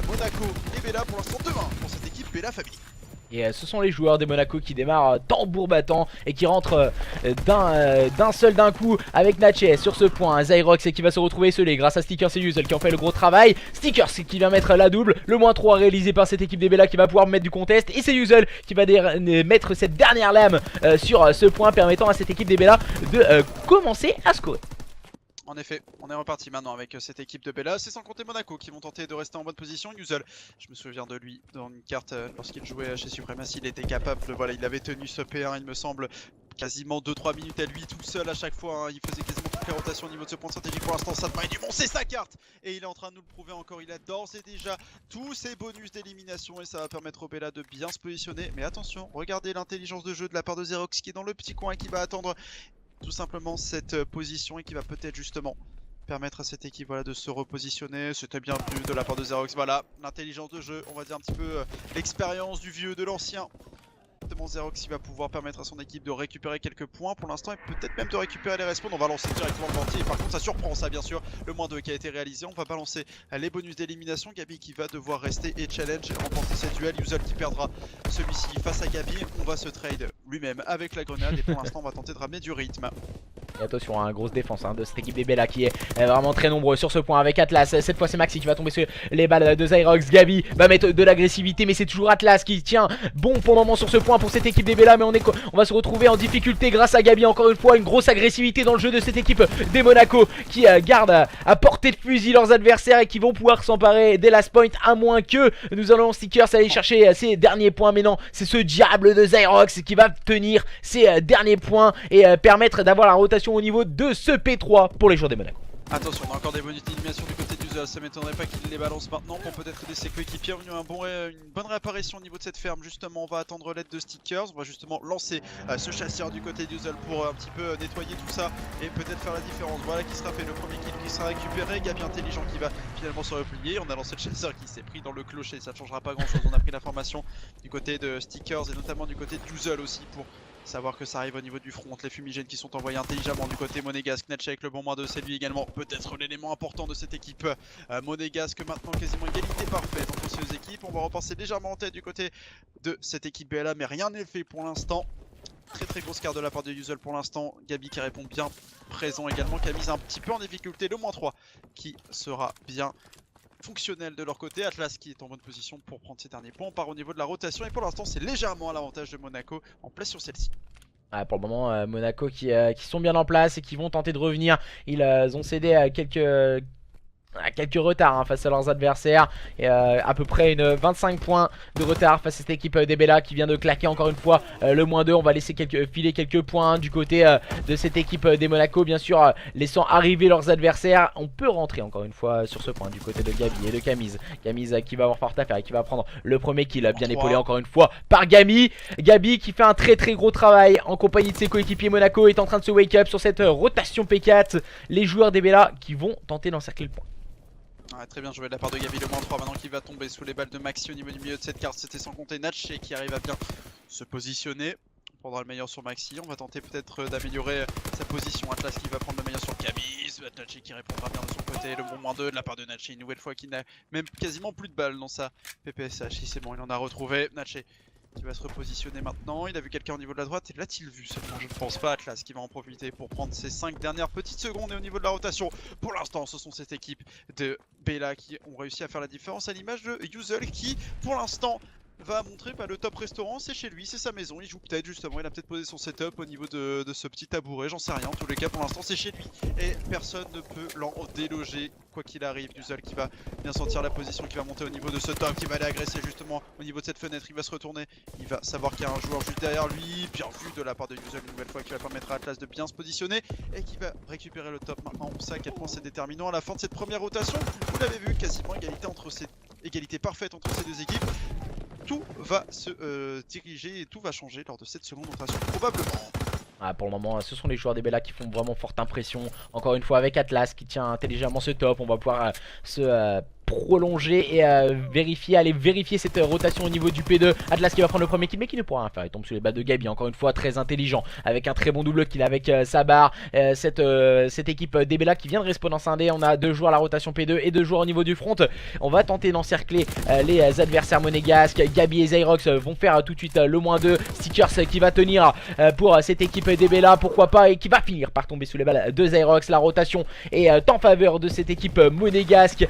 Monaco et Bella. Pour l'instant 2-1 pour cette équipe Bella Family. Et ce sont les joueurs des Monaco qui démarrent tambour battant et qui rentrent d'un coup avec Natchez sur ce point. Zyrox qui va se retrouver scellé grâce à Stickers et Yuzel qui ont fait le gros travail. Stickers qui vient mettre la double, le -3 réalisé par cette équipe des Bella qui va pouvoir mettre du contest. Et c'est Yuzel qui va mettre cette dernière lame sur ce point, permettant à cette équipe des Bella de commencer à scorer. En effet, on est reparti maintenant avec cette équipe de Bella. C'est sans compter Monaco qui vont tenter de rester en bonne position. Yuzel, je me souviens de lui dans une carte lorsqu'il jouait chez Supremacy. Il était capable, voilà, il avait tenu ce P1, il me semble, quasiment 2-3 minutes à lui tout seul à chaque fois. Il faisait quasiment toutes les rotations au niveau de ce point stratégique. Pour l'instant, ça devrait du bon, c'est sa carte. Et il est en train de nous le prouver encore. Il a d'ores et déjà tous ses bonus d'élimination et ça va permettre au Bella de bien se positionner. Mais attention, regardez l'intelligence de jeu de la part de Xerox qui est dans le petit coin et qui va attendre tout simplement cette position et qui va peut-être justement permettre à cette équipe voilà, de se repositionner. C'était bien vu de la part de Xerox. Voilà, l'intelligence de jeu, on va dire un petit peu l'expérience du vieux, de l'ancien. Xerox qui va pouvoir permettre à son équipe de récupérer quelques points pour l'instant et peut-être même de récupérer les respawns. On va lancer directement le mortier et par contre ça surprend ça bien sûr, le -2 qui a été réalisé. On va balancer les bonus d'élimination. Gabi qui va devoir rester et challenge et remporter cette duel. Yuzel qui perdra celui-ci face à Gabi. On va se trade lui-même avec la grenade et pour l'instant on va tenter de ramener du rythme. Et attention, hein, grosse défense de cette équipe des Bella qui est vraiment très nombreux sur ce point avec Atlas. Cette fois c'est Maxi qui va tomber sur les balles de Zyrox. Gabi va mettre de l'agressivité mais c'est toujours Atlas qui tient bon pour le moment sur ce point pour cette équipe des Bella. Mais on va se retrouver en difficulté grâce à Gabi. Encore une fois une grosse agressivité dans le jeu de cette équipe des Monaco qui gardent à portée de fusil leurs adversaires et qui vont pouvoir s'emparer des last points, à moins que nous allons Stickers aller chercher ces derniers points. Mais non, c'est ce diable de Zyrox qui va tenir ces derniers points et permettre d'avoir la rotation au niveau de ce P3 pour les joueurs des Monaco. Attention, on a encore des bonus d'élimination du côté d'Uzel, ça m'étonnerait pas qu'il les balance maintenant pour peut-être aider ses coéquipiers. On a une bonne réapparition au niveau de cette ferme. Justement, on va attendre l'aide de Stickers. On va justement lancer ce chasseur du côté d'Uzel pour un petit peu nettoyer tout ça et peut-être faire la différence. Voilà qui sera fait, le premier kill qui sera récupéré. Gabi intelligent qui va finalement se replier. On a lancé le chasseur qui s'est pris dans le clocher, ça ne changera pas grand chose. On a pris l'information du côté de Stickers et notamment du côté d'Uzel aussi pour savoir que ça arrive au niveau du front, les fumigènes qui sont envoyés intelligemment du côté monégasque. Natchez avec le bon -2, c'est lui également peut-être l'élément important de cette équipe monégasque. Maintenant quasiment égalité parfaite entre ces deux équipes. On va repenser légèrement en tête du côté de cette équipe BLA, mais rien n'est fait pour l'instant. Très grosse carte de la part de Yuzel pour l'instant. Gabi qui répond bien présent également, qui a mis un petit peu en difficulté le -3 qui sera bien fonctionnel de leur côté. Atlas qui est en bonne position pour prendre ses derniers points. On part au niveau de la rotation et pour l'instant c'est légèrement à l'avantage de Monaco en place sur celle-ci. Pour le moment Monaco qui sont bien en place et qui vont tenter de revenir. Ils ont cédé à quelques retards face à leurs adversaires et à peu près 25 points de retard face à cette équipe des Bella qui vient de claquer encore une fois le -2. On va laisser filer quelques points du côté de cette équipe des Monaco, bien sûr laissant arriver leurs adversaires. On peut rentrer encore une fois sur ce point du côté de Gabi et de Camille. Camille qui va avoir fort à faire et qui va prendre le premier kill, bien épaulé encore une fois par Gabi. Gabi qui fait un très gros travail en compagnie de ses coéquipiers. Monaco est en train de se wake up sur cette rotation P4. Les joueurs des Bella qui vont tenter d'encercler le point. Ouais, très bien joué de la part de Gabi, le -3 maintenant qui va tomber sous les balles de Maxi au niveau du milieu de cette carte. C'était sans compter Natchez qui arrive à bien se positionner. On prendra le meilleur sur Maxi, on va tenter peut-être d'améliorer sa position. Atlas qui va prendre le meilleur sur Gabi, Natchez qui répondra bien de son côté, le bon -2 de la part de Natchez, une nouvelle fois qui n'a même quasiment plus de balles dans sa PPSH. Si c'est bon, il en a retrouvé. Natchez qui va se repositionner maintenant. Il a vu quelqu'un au niveau de la droite et l'a-t-il vu seulement? Je ne pense pas. Atlas qui va en profiter pour prendre ses 5 dernières petites secondes. Et au niveau de la rotation, pour l'instant ce sont cette équipe de Bella qui ont réussi à faire la différence, à l'image de Yuzel qui pour l'instant va montrer le top restaurant, c'est chez lui, c'est sa maison, il joue peut-être justement, il a peut-être posé son setup au niveau de ce petit tabouret, j'en sais rien, en tous les cas pour l'instant c'est chez lui et personne ne peut l'en déloger quoi qu'il arrive. Yuzel qui va bien sentir la position, qui va monter au niveau de ce top, qui va aller agresser justement au niveau de cette fenêtre, il va se retourner, il va savoir qu'il y a un joueur juste derrière lui, bien vu de la part de Yuzel une nouvelle fois qui va permettre à Atlas de bien se positionner et qui va récupérer le top. Maintenant on sait à quel point c'est déterminant à la fin de cette première rotation, vous l'avez vu, quasiment égalité parfaite entre ces deux équipes. Tout va se diriger et tout va changer lors de cette seconde rotation probablement. Ah, pour le moment, ce sont les joueurs des Bella qui font vraiment forte impression. Encore une fois avec Atlas qui tient intelligemment ce top. On va pouvoir se prolonger et aller vérifier cette rotation au niveau du P2. Atlas qui va prendre le premier kill mais qui ne pourra rien faire. Il tombe sur les balles de Gabi, encore une fois très intelligent avec un très bon double kill avec sa barre. Cette équipe des Bella qui vient de respawn en scindé. On a 2 joueurs à la rotation P2 et 2 joueurs au niveau du front. On va tenter d'encercler les adversaires monégasques. Gabi et Zyrox vont faire tout de suite le -2. Stickers qui va tenir pour cette équipe des Bella, pourquoi pas, et qui va finir par tomber sous les balles de Zyrox. La rotation est en faveur de cette équipe monégasque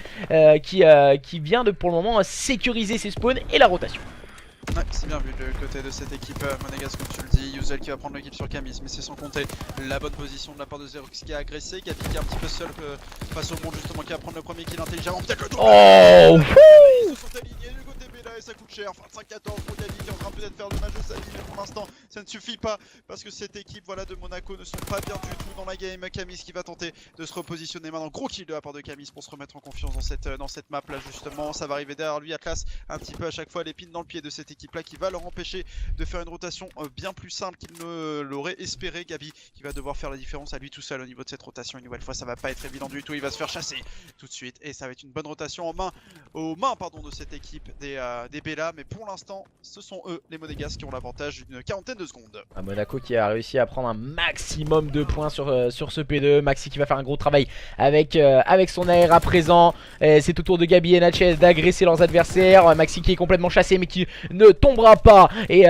qui vient de pour le moment sécuriser ses spawns et la rotation. Ouais, c'est bien vu de côté de cette équipe monégasque comme tu le dis. Yuzel qui va prendre l'équipe sur Camis, mais c'est sans compter la bonne position de la part de Zyrox qui a agressé. Gabi qui est un petit peu seul face au monde justement, qui va prendre le premier kill intelligemment. Peut-être le tour. Oh, ils se sont alignés du côté Bella et ça coûte cher. 25-14 pour Gabi qui est en train peut-être faire le match de sa vie, mais pour l'instant ça ne suffit pas parce que cette équipe voilà, de Monaco ne sont pas bien du tout dans la game. Camis qui va tenter de se repositionner maintenant. Gros kill de la part de Camis pour se remettre en confiance dans cette map là justement. Ça va arriver derrière lui. Atlas un petit peu à chaque fois l'épine dans le pied de cette équipe là qui va leur empêcher de faire une rotation bien plus simple qu'il ne l'aurait espéré. Gabi qui va devoir faire la différence à lui tout seul au niveau de cette rotation. Une nouvelle fois ça va pas être évident du tout, il va se faire chasser tout de suite et ça va être une bonne rotation aux mains de cette équipe des Bella, mais pour l'instant ce sont eux les Monégasques qui ont l'avantage d'une quarantaine de secondes. Monaco qui a réussi à prendre un maximum de points sur ce P2. Maxi qui va faire un gros travail avec son AR à présent. C'est au tour de Gabi et Natchez d'agresser leurs adversaires. Maxi qui est complètement chassé mais qui ne tombera pas et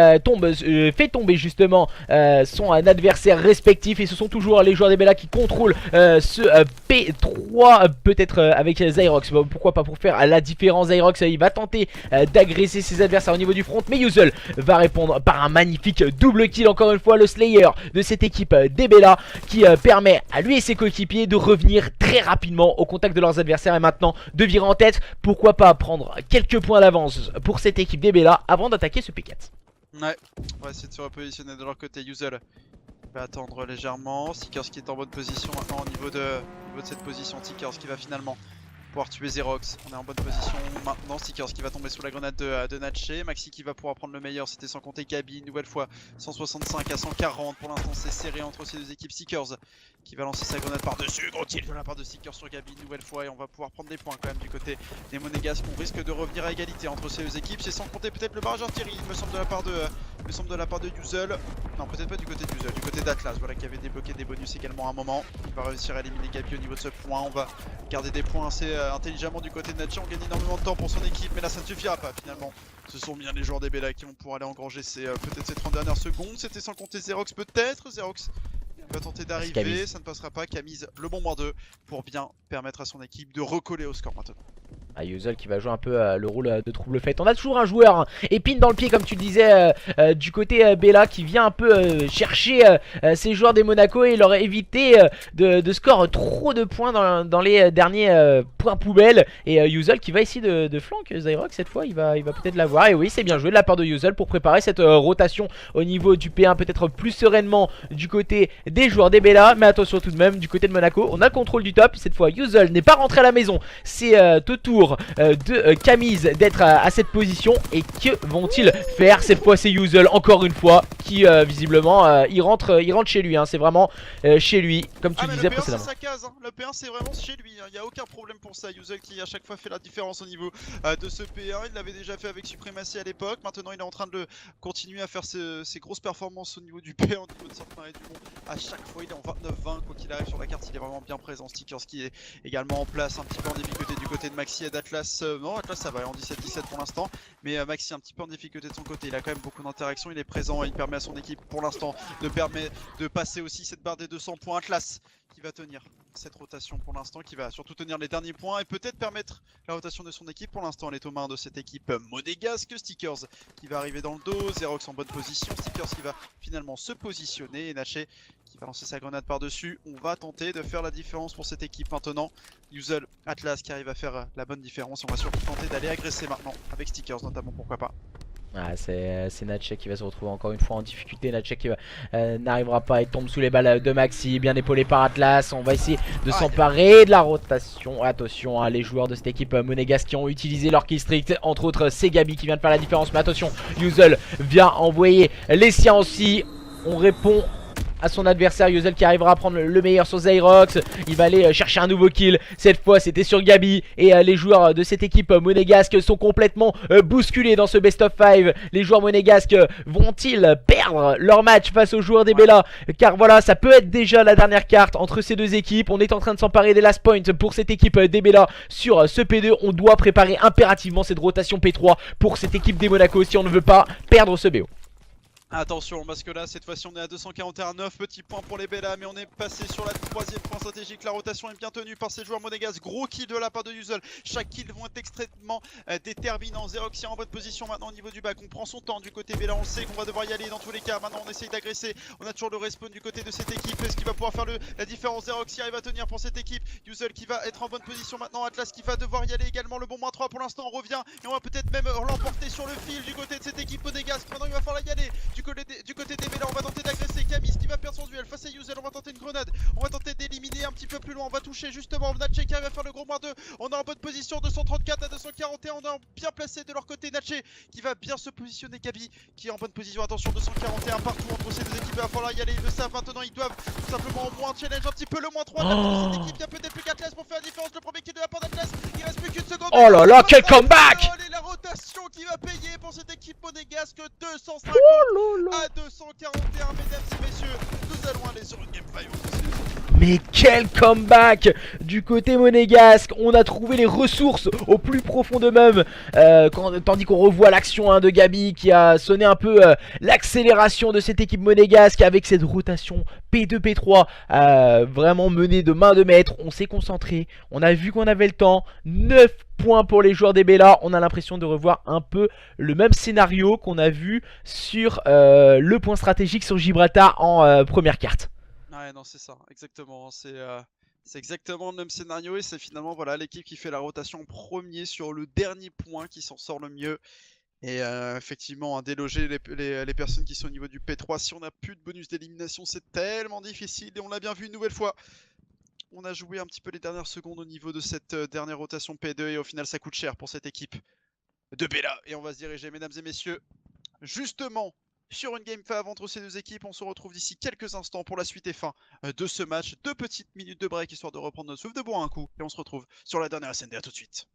fait tomber justement son adversaire respectif. Et ce sont toujours les joueurs des Bella qui contrôlent ce P3, peut-être avec Zyrox. Pourquoi pas pour faire la différence. Zyrox il va tenter d'agresser ses adversaires au niveau du front, mais Yuzel va répondre par un magnifique double kill. Encore une fois le Slayer de cette équipe des Bella qui permet à lui et ses coéquipiers de revenir très rapidement au contact de leurs adversaires et maintenant de virer en tête. Pourquoi pas prendre quelques points d'avance pour cette équipe des Bella avant d'attaquer ce P4. Ouais, on va essayer de se repositionner de leur côté. Yuzel va attendre légèrement. Stickers qui est en bonne position maintenant au niveau de cette position. Stickers qui va finalement pouvoir tuer Zyrox. On est en bonne position maintenant. Stickers qui va tomber sous la grenade de Natchez. Maxi qui va pouvoir prendre le meilleur, c'était sans compter Gabi. Une nouvelle fois 165 à 140. Pour l'instant c'est serré entre ces deux équipes. Stickers qui va lancer sa grenade par dessus. Gros kill de la part de Stickers sur Gabi une nouvelle fois. Et on va pouvoir prendre des points quand même du côté des Monégasques. On risque de revenir à égalité entre ces deux équipes. C'est sans compter peut-être le barrage artillerie, il me semble de la part de Yuzel. Non, peut-être pas du côté de Yuzel, du côté d'Atlas, voilà, qui avait débloqué des bonus également à un moment. Il va réussir à éliminer Gabi au niveau de ce point. On va garder des points assez intelligemment du côté de Natchez. On gagne énormément de temps pour son équipe, mais là ça ne suffira pas finalement. Ce sont bien les joueurs des Bella qui vont pouvoir aller engranger peut-être ces 30 dernières secondes. C'était sans compter Zyrox peut-être. Zyrox va tenter d'arriver, ça ne passera pas. Camise le bon -2 pour bien permettre à son équipe de recoller au score maintenant. Yuzel qui va jouer un peu le rôle de trouble fête. On a toujours un joueur hein, épine dans le pied comme tu le disais du côté Bella qui vient un peu chercher ces joueurs des Monaco et leur éviter de score trop de points dans les derniers points poubelles. Et Yuzel qui va essayer de flank Zyrox cette fois, il va peut-être l'avoir. Et oui, c'est bien joué de la part de Yuzel pour préparer cette rotation au niveau du P1 peut-être plus sereinement du côté des joueurs des Bella. Mais attention tout de même, du côté de Monaco, on a le contrôle du top. Cette fois Yuzel n'est pas rentré à la maison, c'est au tour de Camise d'être à cette position. Et que vont-ils faire cette fois? C'est Yuzel encore une fois qui visiblement il rentre chez lui hein. C'est vraiment chez lui comme tu le disais précédemment. Sa case, hein. Le P1 c'est vraiment chez lui, il n'y a aucun problème pour ça. Yuzel qui à chaque fois fait la différence au niveau de ce P1. Il l'avait déjà fait avec Suprématie à l'époque. Maintenant il est en train de continuer à faire ses grosses performances au niveau du P1, au niveau de certains et du monde. À chaque fois il est en 29-20 quoi qu'il arrive sur la carte, il est vraiment bien présent. Stickers qui est également en place, un petit peu en difficulté du côté de Maxi et d'Atlas. Non, Atlas ça va en 17-17 pour l'instant, mais Maxi un petit peu en difficulté de son côté. Il a quand même beaucoup d'interactions, il est présent et il permet à son équipe pour l'instant de passer aussi cette barre des 200 points. Atlas qui va tenir cette rotation pour l'instant qui va surtout tenir les derniers points et peut-être permettre la rotation de son équipe. Pour l'instant elle est aux mains de cette équipe monégasque. Stickers qui va arriver dans le dos, Xerox en bonne position, Stickers qui va finalement se positionner et Naché qui va lancer sa grenade par dessus. On va tenter de faire la différence pour cette équipe maintenant. Yuzel, Atlas qui arrive à faire la bonne différence. On va surtout tenter d'aller agresser maintenant avec Stickers notamment, pourquoi pas. Ah, c'est Natchek qui va se retrouver encore une fois en difficulté. Natchek qui n'arrivera pas, il tombe sous les balles de Maxi, bien épaulé par Atlas. On va essayer de s'emparer de la rotation. Attention, hein, les joueurs de cette équipe monégasque qui ont utilisé leur kill strict. Entre autres, c'est Gabi qui vient de faire la différence. Mais attention, Yuzel vient envoyer les siens aussi. On répond à son adversaire. Yuzel qui arrivera à prendre le meilleur sur Xerox. Il va aller chercher un nouveau kill. Cette fois c'était sur Gabi. Et les joueurs de cette équipe monégasque sont complètement bousculés dans ce best of 5. Les joueurs monégasques vont-ils perdre leur match face aux joueurs des Bella? Car voilà, ça peut être déjà la dernière carte entre ces deux équipes. On est en train de s'emparer des last points pour cette équipe des Bella sur ce P2. On doit préparer impérativement cette rotation P3 pour cette équipe des Monaco si on ne veut pas perdre ce BO. Attention parce que là cette fois-ci on est à 249, petit point pour les Bella, mais on est passé sur la troisième point stratégique. La rotation est bien tenue par ces joueurs monégasques. Gros kill de la part de Yuzel. Chaque kill vont être extrêmement déterminants. Xerox est en bonne position maintenant au niveau du bac. On prend son temps du côté Bella, on sait qu'on va devoir y aller dans tous les cas. Maintenant on essaye d'agresser. On a toujours le respawn du côté de cette équipe. Est-ce qu'il va pouvoir faire la différence? Xerox qui arrive à tenir pour cette équipe. Yuzel qui va être en bonne position maintenant. Atlas qui va devoir y aller également. Le bon -3 pour l'instant on revient et on va peut-être même l'emporter sur le fil du côté de cette équipe monégasque. Maintenant il va falloir y aller. Du côté des Bella, on va tenter d'agresser Camis qui va perdre son duel face à Yuzel. On va tenter une grenade, on va tenter d'éliminer un petit peu plus loin. On va toucher justement Natché qui arrive à faire le gros -2. On est en bonne position, 234 à 241. On est bien placé de leur côté. Natché qui va bien se positionner. Gabi qui est en bonne position. Attention, 241 partout entre ces deux équipes. Il va falloir y aller, ils le savent maintenant. Ils doivent tout simplement au moins challenge un petit peu le -3 de la part de cette équipe. Il y a peut-être plus qu'Atlas pour faire la différence. Le premier kill de la part d'Atlas. Il reste plus qu'une seconde. Oh là là, quel comeback! Et la rotation qui va payer pour cette équipe monégasque. 250 à 241, mesdames et messieurs. Nous allons aller sur une gameplay. Mais quel comeback du côté monégasque. On a trouvé les ressources au plus profond d'eux-mêmes, tandis qu'on revoit l'action de Gabi qui a sonné un peu l'accélération de cette équipe monégasque avec cette rotation P2, P3 vraiment menée de main de maître. On s'est concentré, on a vu qu'on avait le temps. 9 points pour les joueurs des Bella. On a l'impression de revoir un peu le même scénario qu'on a vu sur le point stratégique sur Gibraltar en première carte. Ouais, non, c'est ça, exactement. C'est exactement le même scénario et c'est finalement voilà l'équipe qui fait la rotation en premier sur le dernier point qui s'en sort le mieux. Et effectivement, déloger les personnes qui sont au niveau du P3, si on n'a plus de bonus d'élimination, c'est tellement difficile. Et on l'a bien vu une nouvelle fois. On a joué un petit peu les dernières secondes au niveau de cette dernière rotation P2 et au final ça coûte cher pour cette équipe de Bella. Et on va se diriger, mesdames et messieurs, justement sur une game fave entre ces deux équipes. On se retrouve d'ici quelques instants pour la suite et fin de ce match. 2 petites minutes de break histoire de reprendre notre souffle, de boire un coup. Et on se retrouve sur la dernière SND. À tout de suite.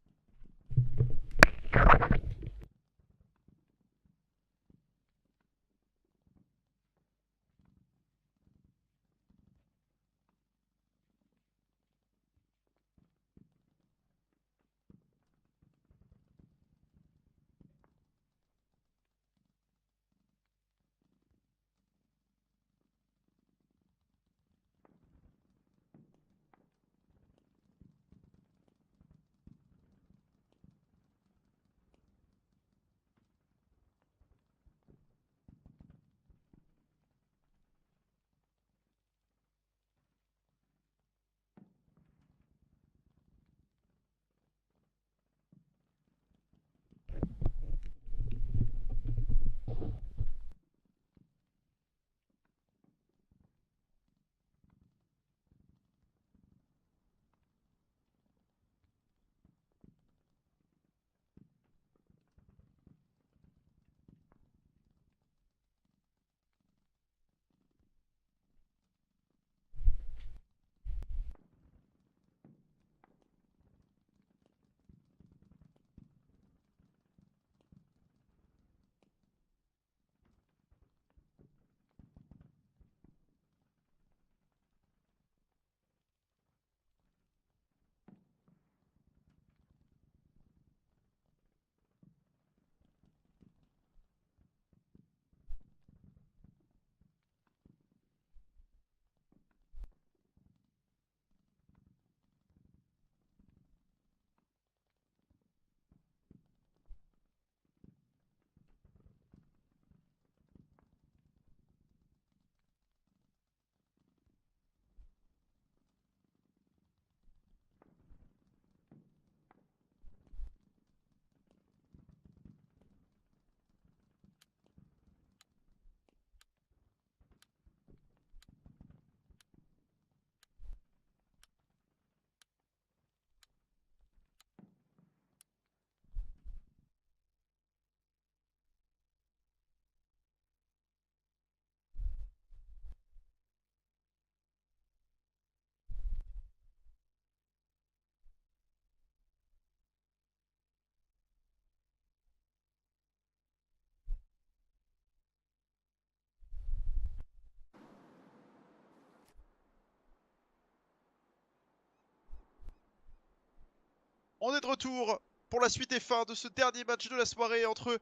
On est de retour pour la suite et fin de ce dernier match de la soirée entre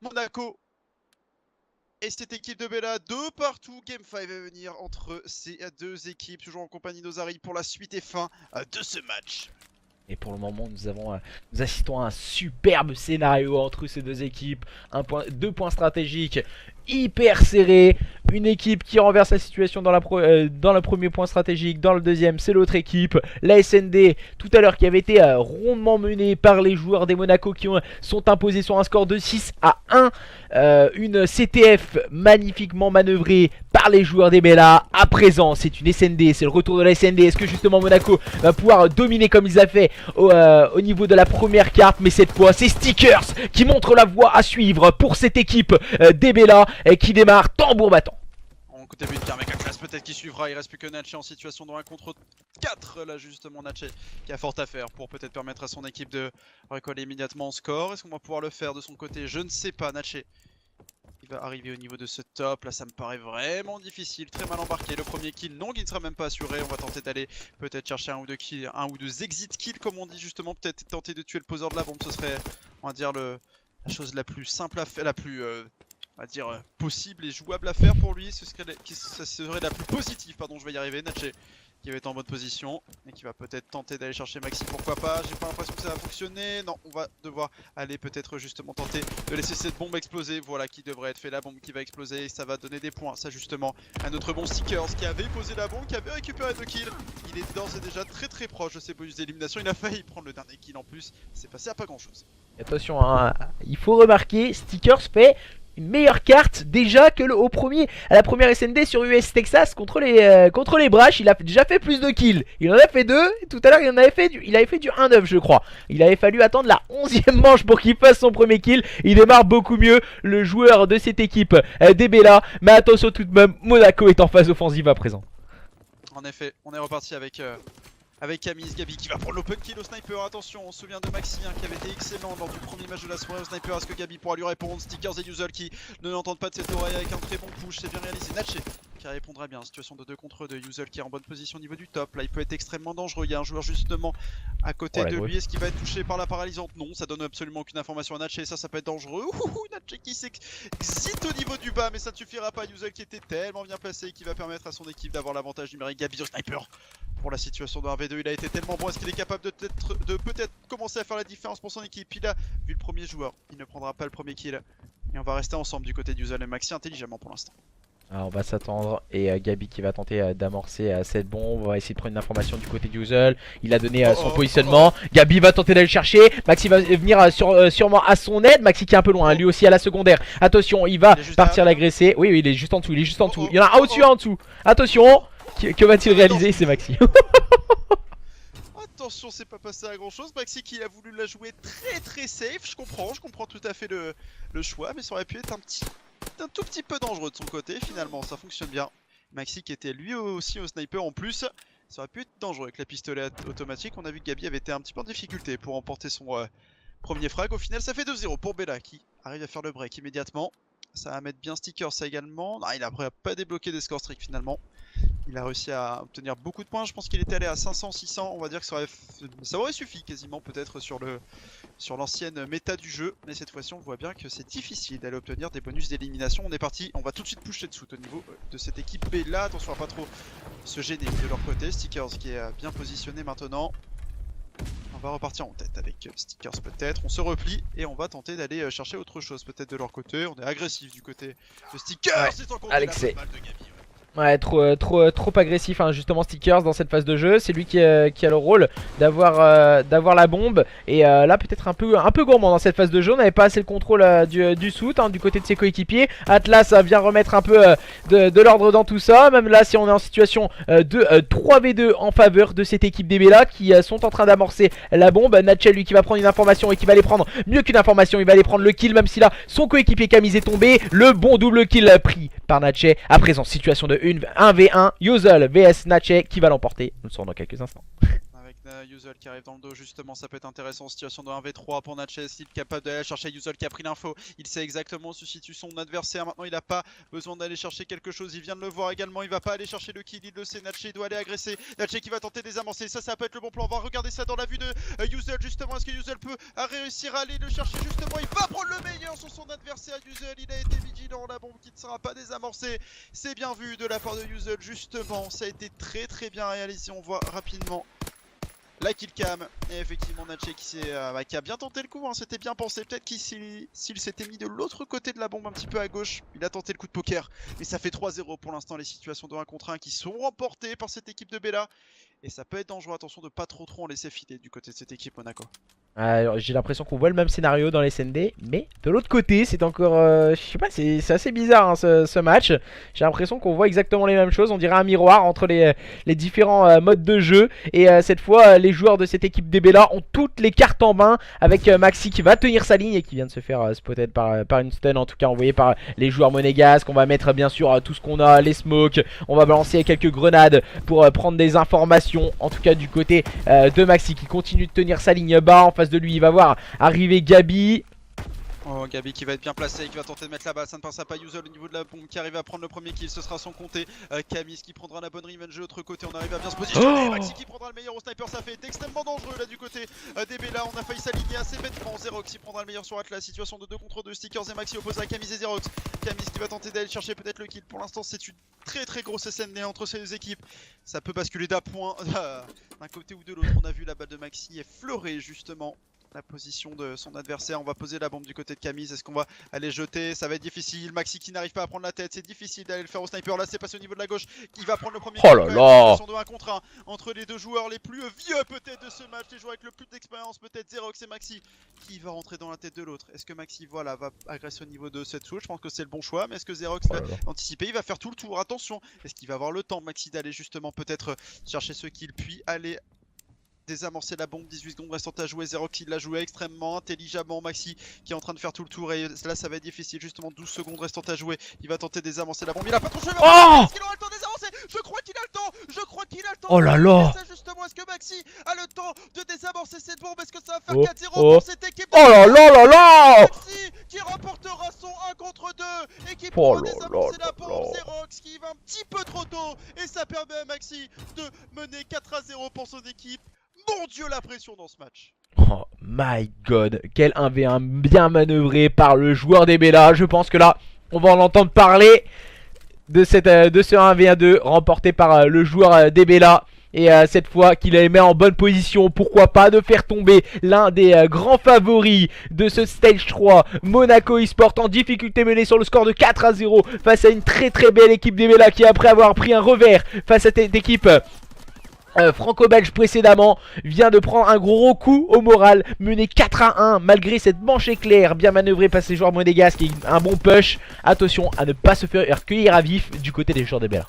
Monaco et cette équipe de Bella. 2 partout, Game 5 à venir entre ces deux équipes, toujours en compagnie d'Ozari pour la suite et fin de ce match. Et pour le moment, nous assistons à un superbe scénario entre ces deux équipes. 2 points stratégiques hyper serrés. Une équipe qui renverse la situation dans le premier point stratégique. Dans le deuxième, c'est l'autre équipe. La SND, tout à l'heure, qui avait été rondement menée par les joueurs des Monaco qui sont imposés sur un score de 6-1. Une CTF magnifiquement manœuvrée par les joueurs des Bella. À présent, c'est une SND, c'est le retour de la SND. Est-ce que justement Monaco va pouvoir dominer comme ils a fait au niveau de la première carte? Mais cette fois, c'est Stickers qui montre la voie à suivre pour cette équipe des Bella qui démarre tambour battant. En côté but, avec un classe peut-être qui suivra. Il reste plus que Natche en situation de 1 contre 4. Là, justement, Natche qui a fort à faire pour peut-être permettre à son équipe de recoller immédiatement en score. Est-ce qu'on va pouvoir le faire de son côté? Je ne sais pas. Natche, il va arriver au niveau de ce top. Là, ça me paraît vraiment difficile. Très mal embarqué. Le premier kill, non, qui ne sera même pas assuré. On va tenter d'aller peut-être chercher un ou deux kills, un ou deux exit kills, comme on dit justement. Peut-être tenter de tuer le poseur de la bombe. Ce serait, on va dire, la chose la plus simple à faire, la plus on va dire possible et jouable à faire pour lui. Ce serait la plus positive, pardon, je vais y arriver. Natche qui va être en bonne position et qui va peut-être tenter d'aller chercher Maxi, pourquoi pas. J'ai pas l'impression que ça va fonctionner. Non, on va devoir aller peut-être justement tenter de laisser cette bombe exploser. Voilà qui devrait être fait, la bombe qui va exploser et ça va donner des points. Ça justement, un autre bon Stickers qui avait posé la bombe, qui avait récupéré 2 kills. Il est d'ores et déjà très proche de ses bonus d'élimination. Il a failli prendre le dernier kill en plus. C'est passé à pas grand chose. Attention, hein, il faut remarquer, Stickers fait une meilleure carte déjà que à la première SND sur US Texas contre les Brash. Il a déjà fait plus de kills. Il en a fait 2. Et tout à l'heure, il avait fait du 1-9, je crois. Il avait fallu attendre la 11e manche pour qu'il fasse son premier kill. Il démarre beaucoup mieux, le joueur de cette équipe des Bella. Mais attention tout de même, Monaco est en phase offensive à présent. En effet, on est reparti avec Camille, Gabi qui va prendre l'open kill au sniper. Attention, on se souvient de Maxi qui avait été excellent lors du premier match de la soirée au sniper. Est-ce que Gabi pourra lui répondre? Stickers et Yuzel qui ne l'entendent pas de cette oreille avec un très bon push. C'est bien réalisé. Natche qui répondra bien. Situation de 2 contre 2. Yuzel qui est en bonne position au niveau du top. Là, il peut être extrêmement dangereux. Il y a un joueur justement à côté de lui. Est-ce qu'il va être touché par la paralysante? Non, ça donne absolument aucune information à Natche. Ça peut être dangereux. Natche qui s'excite au niveau du bas, mais ça ne suffira pas. Yuzel qui était tellement bien placé qui va permettre à son équipe d'avoir l'avantage numérique. Gabi au sniper. Pour la situation de 1v2, il a été tellement bon. Est-ce qu'il est capable de peut-être commencer à faire la différence pour son équipe? Il a vu le premier joueur, il ne prendra pas le premier kill. Et on va rester ensemble du côté de Yuzel et Maxi intelligemment pour l'instant. Alors on va s'attendre et Gabi qui va tenter d'amorcer cette bombe. On va essayer de prendre une information du côté de Yuzel. Il a donné son positionnement. Gabi va tenter d'aller le chercher. Maxi va venir sûrement à son aide. Maxi qui est un peu loin, lui aussi à la secondaire. Attention, il va partir l'agresser. Oui, il est juste en dessous, il est juste en dessous. Il y en a un au-dessus, en dessous. Attention, que va-t-il réaliser? C'est Maxi. Attention, c'est pas passé à grand chose. Maxi qui a voulu la jouer très safe. Je comprends tout à fait le choix, mais ça aurait pu être un tout petit peu dangereux de son côté. Finalement, ça fonctionne bien. Maxi qui était lui aussi au sniper en plus. Ça aurait pu être dangereux avec la pistolet automatique. On a vu que Gabi avait été un petit peu en difficulté pour emporter son premier frag. Au final, ça fait 2-0 pour Bella qui arrive à faire le break immédiatement. Ça va mettre bien Stickers ça également. Ah, il a pas débloqué des scores streaks finalement. Il a réussi à obtenir beaucoup de points. Je pense qu'il était allé à 500, 600. On va dire que ça aurait suffi quasiment peut-être sur l'ancienne méta du jeu. Mais cette fois-ci, on voit bien que c'est difficile d'aller obtenir des bonus d'élimination. On est parti. On va tout de suite pusher dessous au niveau de cette équipe B là. Attention à pas trop se gêner de leur côté. Stickers qui est bien positionné maintenant. On va repartir en tête avec Stickers peut-être. On se replie et on va tenter d'aller chercher autre chose peut-être de leur côté. On est agressif du côté de Stickers. Ouais, c'est sans compter la balle de Gabi. Ouais, trop agressif hein, justement Stickers dans cette phase de jeu. C'est lui qui a le rôle d'avoir la bombe. Et là peut-être un peu gourmand dans cette phase de jeu. On n'avait pas assez le contrôle du shoot du côté de ses coéquipiers. Atlas vient remettre un peu de l'ordre dans tout ça. Même là si on est en situation de 3v2 en faveur de cette équipe des Bella qui sont en train d'amorcer la bombe. Natche lui qui va prendre une information et qui va aller prendre mieux qu'une information. Il va aller prendre le kill même si là son coéquipier Camille est tombé. Le bon double kill pris par Natche. À présent situation de 1v1, Yuzel vs Natche qui va l'emporter. Nous le saurons dans quelques instants. Avec Yuzol qui arrive dans le dos justement, ça peut être intéressant. Situation de 1v3 pour Natchez, il est capable d'aller chercher Yuzol qui a pris l'info. Il sait exactement où se situe son adversaire. Maintenant il n'a pas besoin d'aller chercher quelque chose, il vient de le voir également. Il va pas aller chercher le kill, il le sait. Natchez doit aller agresser. Natchez qui va tenter des amorcer, ça peut être le bon plan. On va regarder ça dans la vue de Yuzol justement. Est-ce que Yuzol peut réussir à aller le chercher justement? Il va prendre le meilleur sur son adversaire. Yuzol, il a été vigilant, la bombe qui ne sera pas désamorcée. C'est bien vu de la part de Yuzol justement, ça a été très bien réalisé. On voit rapidement la killcam et effectivement Natchez qui a bien tenté le coup, hein, c'était bien pensé. Peut-être qu'il s'il s'était mis de l'autre côté de la bombe un petit peu à gauche, il a tenté le coup de poker. Mais ça fait 3-0 pour l'instant, les situations de 1 contre 1 qui sont remportées par cette équipe de Bella. Et ça peut être dangereux, attention de pas trop en laisser filer du côté de cette équipe Monaco. J'ai l'impression qu'on voit le même scénario dans les SND, mais de l'autre côté, c'est encore, je sais pas, c'est assez bizarre hein, ce match. J'ai l'impression qu'on voit exactement les mêmes choses, on dirait un miroir entre les différents modes de jeu. Et cette fois, les joueurs de cette équipe DBLA ont toutes les cartes en main, avec Maxi qui va tenir sa ligne et qui vient de se faire spotter par une stun, en tout cas envoyée par les joueurs monégasques. On va mettre bien sûr tout ce qu'on a, les smokes, on va balancer quelques grenades pour prendre des informations, en tout cas du côté de Maxi qui continue de tenir sa ligne bas. En face de lui, il va voir arriver Gabi. Oh, Gabi qui va être bien placé, qui va tenter de mettre la balle, ça ne passera pas. Yuzol au niveau de la bombe qui arrive à prendre le premier kill, ce sera son compté. Camis qui prendra la bonne revenge de l'autre côté, on arrive à bien se positionner. Maxi qui prendra le meilleur au sniper, ça fait été extrêmement dangereux là du côté des Bella. On a failli s'aligner assez bêtement. Zerox qui prendra le meilleur sur Atlas, situation de 2 contre 2. Stickers et Maxi opposés à Camis et Zerox. Camis qui va tenter d'aller chercher peut-être le kill. Pour l'instant, c'est une très grosse SND entre ces deux équipes. Ça peut basculer d'un point d'un côté ou de l'autre. On a vu la balle de Maxi effleurer justement la position de son adversaire. On va poser la bombe du côté de Camise. Est-ce qu'on va aller jeter? Ça va être difficile. Maxi qui n'arrive pas à prendre la tête. C'est difficile d'aller le faire au sniper. Là, c'est passé au niveau de la gauche. Il va prendre le premier. Oh là là! De 1 contre 1 entre les deux joueurs les plus vieux peut-être de ce match. Les joueurs avec le plus d'expérience, peut-être Zerox et Maxi, qui va rentrer dans la tête de l'autre. Est-ce que Maxi va agresser au niveau de cette touche? Je pense que c'est le bon choix. Mais est-ce que Zerox l'a anticipé? Il va faire tout le tour. Attention. Est-ce qu'il va avoir le temps, Maxi, d'aller justement peut-être chercher ce kill, puis aller désamorcer la bombe? 18 secondes restantes à jouer. Zerox il l'a joué extrêmement intelligemment. Maxi qui est en train de faire tout le tour et là ça va être difficile. Justement 12 secondes restantes à jouer. Il va tenter de désamorcer la bombe. Il a pas touché. Est-ce qu'il aura le temps de désamorcer? Je crois qu'il a le temps. Je crois qu'il a le temps. Oh là là! Justement, est-ce que Maxi a le temps de désamorcer cette bombe? Est-ce que ça va faire 4-0 pour cette équipe? Oh là là là là! Maxi qui remportera son 1 contre 2 et qui pourra désamorcer la bombe. Zerox qui va un petit peu trop tôt et ça permet à Maxi de mener 4-0 pour son équipe. Mon dieu, la pression dans ce match. Oh my god, quel 1v1 bien manœuvré par le joueur des Bella. Je pense que là, on va en entendre parler de ce 1v1-2 remporté par le joueur des Bella. Et cette fois qu'il les met en bonne position, pourquoi pas de faire tomber l'un des grands favoris de ce stage 3, Monaco eSport, en difficulté menée sur le score de 4-0 face à une très belle équipe des Bella qui, après avoir pris un revers face à cette équipe franco-belge précédemment, vient de prendre un gros coup au moral, mené 4-1 malgré cette manche éclair bien manœuvrée par ces joueurs monégasques et un bon push. Attention à ne pas se faire cueillir à vif du côté des joueurs des Bella.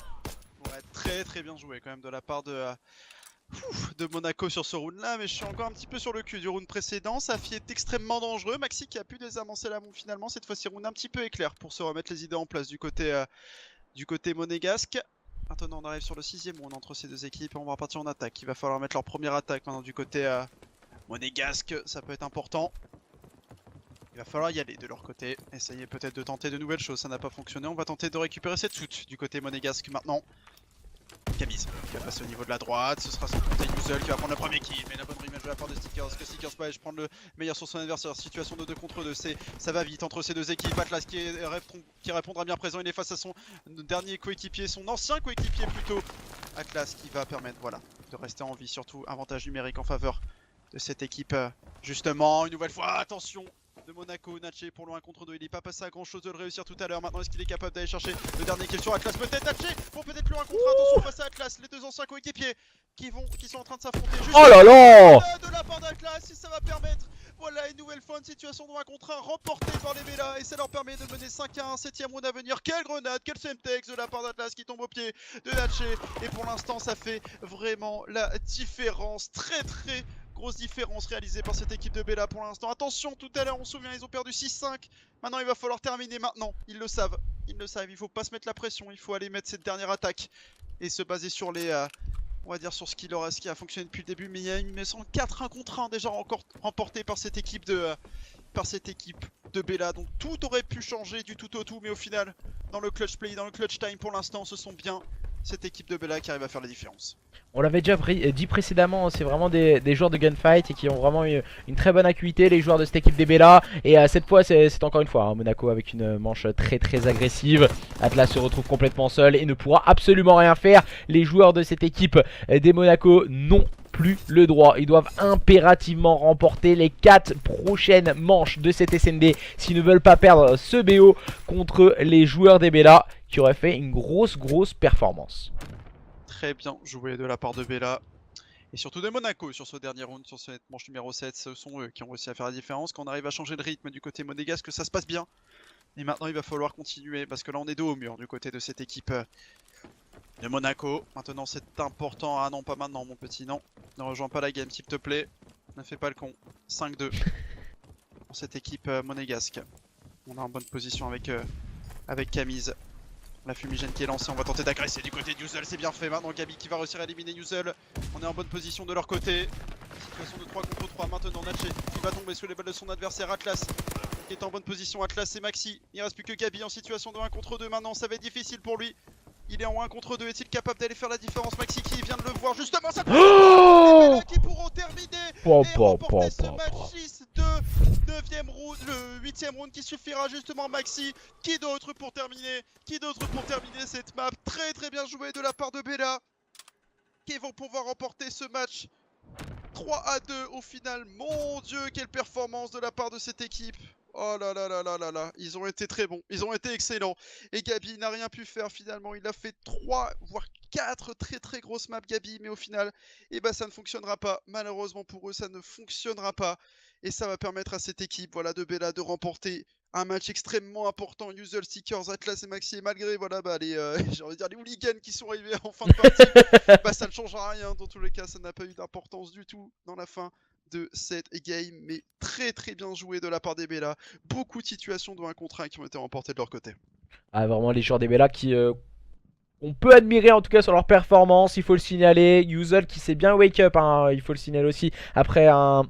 Ouais, très bien joué quand même de la part de Monaco sur ce round là, mais je suis encore un petit peu sur le cul du round précédent. Ça est extrêmement dangereux. Maxi qui a pu désamorcer la bombe finalement. Cette fois-ci round un petit peu éclair pour se remettre les idées en place du côté monégasque. Maintenant on arrive sur le 6ème round entre ces deux équipes et on va repartir en attaque. Il va falloir mettre leur première attaque maintenant du côté monégasque, ça peut être important. Il va falloir y aller de leur côté, essayer peut-être de tenter de nouvelles choses, ça n'a pas fonctionné. On va tenter de récupérer cette soute du côté monégasque maintenant. Camise qui va passer au niveau de la droite, ce sera son compté Yuzol qui va prendre le premier kill, mais la bonne rematch de la part de Stickers, que Stickers va aller prendre le meilleur sur son adversaire. Situation de 2 contre 2, ça va vite entre ces deux équipes. Atlas qui répondra bien présent, il est face à son dernier coéquipier, son ancien coéquipier plutôt. Atlas qui va permettre de rester en vie, surtout avantage numérique en faveur de cette équipe. Justement, une nouvelle fois, attention de Monaco, Natchez pour le 1 contre 2, il n'est pas passé à grand chose de le réussir tout à l'heure. Maintenant est-ce qu'il est capable d'aller chercher le dernier kill sur Atlas? Peut-être Natchez pour peut-être le 1 contre 1, attention face à Atlas, les deux anciens coéquipiers qui sont en train de s'affronter. Oh là là! De la part d'Atlas, et ça va permettre, voilà, une nouvelle fois une situation de 1 contre 1 remportée par les Bella et ça leur permet de mener 5-1, 7ème round à venir. Quelle grenade, quel semtex de la part d'Atlas qui tombe au pied de Natchez, et pour l'instant ça fait vraiment la différence, très grosse différence réalisée par cette équipe de Bella pour l'instant. Attention, tout à l'heure on se souvient, ils ont perdu 6-5. Maintenant il va falloir terminer maintenant, ils le savent, il faut pas se mettre la pression, il faut aller mettre cette dernière attaque et se baser sur les on va dire sur ce qui a fonctionné depuis le début, mais il y a me semble 4 1 contre 1 déjà encore remporté par cette équipe de Bella, donc tout aurait pu changer du tout au tout, mais au final, dans le clutch play, dans le clutch time pour l'instant, ce sont bien cette équipe de Bella qui arrive à faire la différence. On l'avait déjà dit précédemment, c'est vraiment des joueurs de gunfight et qui ont vraiment eu une très bonne acuité, les joueurs de cette équipe des Bella. Et cette fois, c'est encore une fois hein, Monaco avec une manche très agressive. Atlas se retrouve complètement seul et ne pourra absolument rien faire. Les joueurs de cette équipe des Monaco n'ont plus le droit. Ils doivent impérativement remporter les 4 prochaines manches de cette SND s'ils ne veulent pas perdre ce BO contre les joueurs des Bella qui auraient fait une grosse performance. Très bien joué de la part de Bella. Et surtout de Monaco sur ce dernier round, sur cette manche numéro 7. Ce sont eux qui ont réussi à faire la différence. Quand on arrive à changer de rythme du côté monégasque, ça se passe bien. Et maintenant il va falloir continuer parce que là on est dos au mur du côté de cette équipe de Monaco. Maintenant c'est important. Ah non, pas maintenant mon petit, non. Ne rejoins pas la game s'il te plaît. Ne fais pas le con. 5-2 pour cette équipe monégasque. On est en bonne position avec Camise. La fumigène qui est lancée, on va tenter d'agresser du côté de Yuzel, c'est bien fait. Maintenant Gabi qui va réussir à éliminer Yuzel. On est en bonne position de leur côté. Situation de 3 contre 3 maintenant. Natché qui va tomber sous les balles de son adversaire. Atlas qui est en bonne position. Atlas et Maxi. Il ne reste plus que Gabi en situation de 1 contre 2 maintenant. Ça va être difficile pour lui. Il est en 1 contre 2. Est-il capable d'aller faire la différence? Maxi qui vient de le voir justement. Ça qui pourront terminer et remporter ce match 6-2. 9ème round, le 8ème round qui suffira justement Maxi. Qui d'autre pour terminer? Qui d'autre pour terminer cette map? Très bien joué de la part de Bella. Qui vont pouvoir remporter ce match 3-2 au final. Mon dieu, quelle performance de la part de cette équipe. Oh là là là là là là, ils ont été très bons, ils ont été excellents. Et Gabi n'a rien pu faire finalement, il a fait 3 voire 4 très grosses maps Gabi, mais au final, eh ben, ça ne fonctionnera pas. Malheureusement pour eux, ça ne fonctionnera pas. Et ça va permettre à cette équipe voilà, de Bella de remporter un match extrêmement important. Usual Seekers, Atlas et Maxi, et malgré voilà, bah, j'ai envie de dire, les hooligans qui sont arrivés en fin de partie, bah, ça ne changera rien. Dans tous les cas, ça n'a pas eu d'importance du tout dans la fin de cette game, mais très bien joué de la part des Bella. Beaucoup de situations de 1 contre 1 qui ont été remportées de leur côté. Ah vraiment les joueurs des Bella qui on peut admirer en tout cas sur leur performance, il faut le signaler. Yuzel qui s'est bien wake up, hein, il faut le signaler aussi. Après un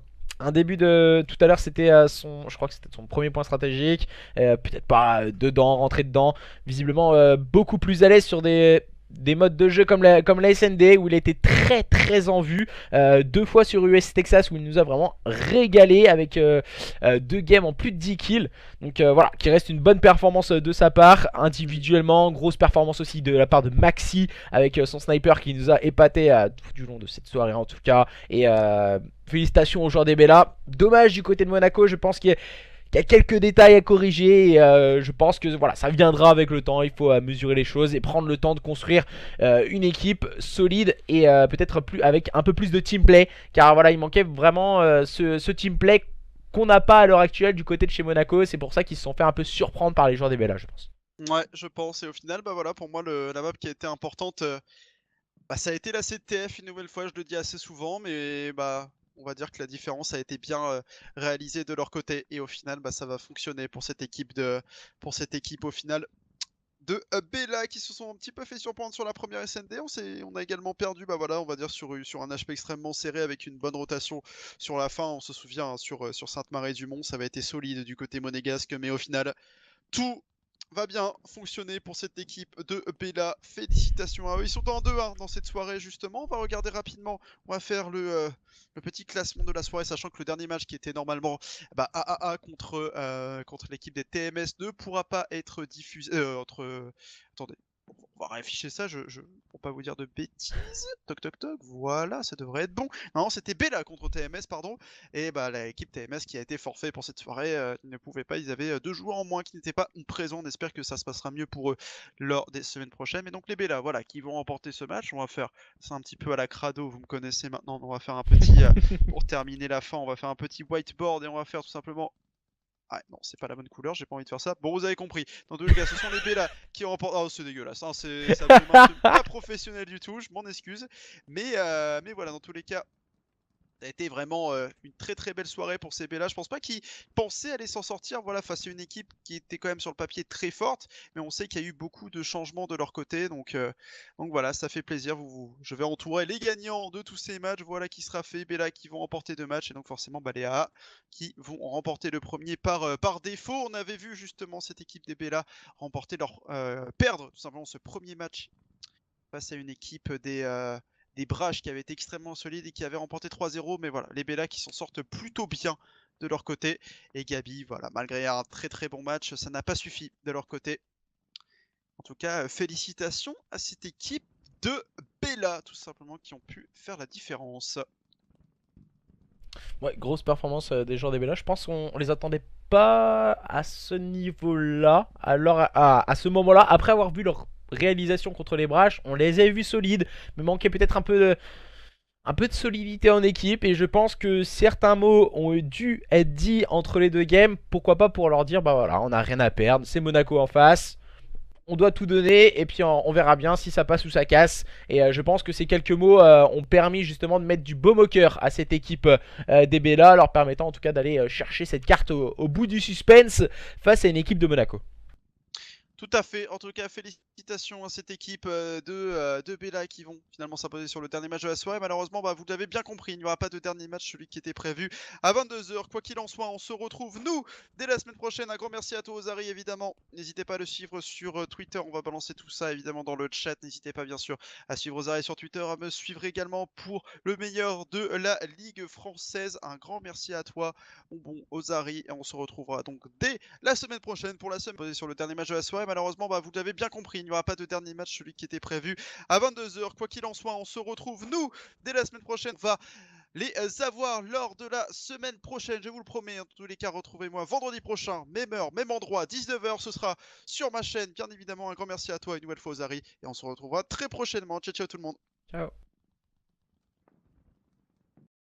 début de... Tout à l'heure c'était je crois que c'était son premier point stratégique. Peut-être pas dedans, rentrer dedans. Visiblement beaucoup plus à l'aise sur des modes de jeu comme la SND où il était très en vue. 2 fois sur US Texas où il nous a vraiment régalé avec 2 games en plus de 10 kills. Donc voilà, qui reste une bonne performance de sa part. Individuellement, grosse performance aussi de la part de Maxi avec son sniper qui nous a épaté tout du long de cette soirée en tout cas. Et félicitations aux joueurs des Bella. Dommage du côté de Monaco, je pense qu'il y a quelques détails à corriger et je pense que voilà, ça viendra avec le temps. Il faut mesurer les choses et prendre le temps de construire une équipe solide et peut-être avec un peu plus de team play, car voilà, il manquait vraiment ce team play qu'on n'a pas à l'heure actuelle du côté de chez Monaco. C'est pour ça qu'ils se sont fait un peu surprendre par les joueurs des Bella, je pense. Ouais, je pense. Et au final, bah voilà, pour moi, la map qui a été importante, bah, ça a été la CTF une nouvelle fois. Je le dis assez souvent, mais bah on va dire que la différence a été bien réalisée de leur côté. Et au final, bah, ça va fonctionner pour cette équipe au final de Bella qui se sont un petit peu fait surprendre sur la première SND. On a également perdu, bah voilà, on va dire sur un HP extrêmement serré avec une bonne rotation sur la fin. On se souvient hein, sur Sainte-Marie-du-Mont, ça avait été solide du côté monégasque, mais au final, tout va bien fonctionner pour cette équipe de Bella. Félicitations à eux. Ils sont en 2-1 dans cette soirée justement. On va regarder rapidement. On va faire le petit classement de la soirée, sachant que le dernier match qui était normalement AAA contre l'équipe des TMS ne pourra pas être diffusé. Attendez. On va réafficher ça, pour pas vous dire de bêtises. Toc toc toc, voilà, ça devrait être bon. Non, c'était Bella contre TMS, pardon. Et bah l'équipe TMS qui a été forfait pour cette soirée ne pouvait pas. Ils avaient 2 joueurs en moins qui n'étaient pas présents. On espère que ça se passera mieux pour eux lors des semaines prochaines. Mais donc les Bella, voilà, qui vont remporter ce match. On va faire, c'est un petit peu à la crado, vous me connaissez maintenant. On va faire un petit, pour terminer la fin, on va faire un petit whiteboard et on va faire tout simplement. Ah non, c'est pas la bonne couleur, j'ai pas envie de faire ça. Bon, vous avez compris. Dans tous les cas, ce sont les Bella qui remportent. Oh, c'est dégueulasse, hein, ça vraiment pas professionnel du tout, je m'en excuse. Mais voilà, dans tous les cas, Ça a été vraiment une très très belle soirée pour ces Bellas. Je pense pas qu'ils pensaient aller s'en sortir voilà, face à une équipe qui était quand même sur le papier très forte, mais on sait qu'il y a eu beaucoup de changements de leur côté, donc voilà, ça fait plaisir. Je vais entourer les gagnants de tous ces matchs. Voilà qui sera fait. Bella qui vont remporter 2 matchs, et donc forcément les AA qui vont remporter le premier par défaut. On avait vu justement cette équipe des Bella perdre tout simplement ce premier match face à une équipe des Brash qui avait été extrêmement solide et qui avait remporté 3-0. Mais voilà, les Bella qui s'en sortent plutôt bien de leur côté. Et Gabi, voilà, malgré un très très bon match, ça n'a pas suffi de leur côté. En tout cas, félicitations à cette équipe de Bella, tout simplement, qui ont pu faire la différence. Ouais, grosse performance des joueurs des Bella. Je pense qu'on les attendait pas à ce niveau-là, alors à ce moment-là. Après avoir vu leur réalisation contre les Brash, on les a vus solides, mais manquait peut-être un peu de solidité en équipe. Et je pense que certains mots ont dû être dits entre les deux games. Pourquoi pas pour leur dire, bah voilà, on n'a rien à perdre, c'est Monaco en face. On doit tout donner et puis on verra bien si ça passe ou ça casse. Et je pense que ces quelques mots ont permis justement de mettre du baume au cœur à cette équipe des Bella, leur permettant en tout cas d'aller chercher cette carte au bout du suspense face à une équipe de Monaco. Tout à fait. En tout cas, félicitations à cette équipe de Bella qui vont finalement s'imposer sur le dernier match de la soirée. Malheureusement, vous l'avez bien compris, il n'y aura pas de dernier match, celui qui était prévu à 22 h. Quoi qu'il en soit, on se retrouve, nous, dès la semaine prochaine. Un grand merci à toi, Ozari, évidemment. N'hésitez pas à le suivre sur Twitter. On va balancer tout ça, évidemment, dans le chat. N'hésitez pas, bien sûr, à suivre Ozari sur Twitter, à me suivre également pour le meilleur de la Ligue française. Un grand merci à toi, mon bon Ozari. Et on se retrouvera donc dès la semaine prochaine pour la semaine posée sur le dernier match de la soirée. Malheureusement, vous l'avez bien compris, il n'y aura pas de dernier match, celui qui était prévu à 22 h. Quoi qu'il en soit, on se retrouve, nous, dès la semaine prochaine. On va les avoir lors de la semaine prochaine, je vous le promets. En tous les cas, retrouvez-moi vendredi prochain, même heure, même endroit, 19 h. Ce sera sur ma chaîne, bien évidemment. Un grand merci à toi, une nouvelle fois, Ozari. Et on se retrouvera très prochainement. Ciao, ciao tout le monde. Ciao.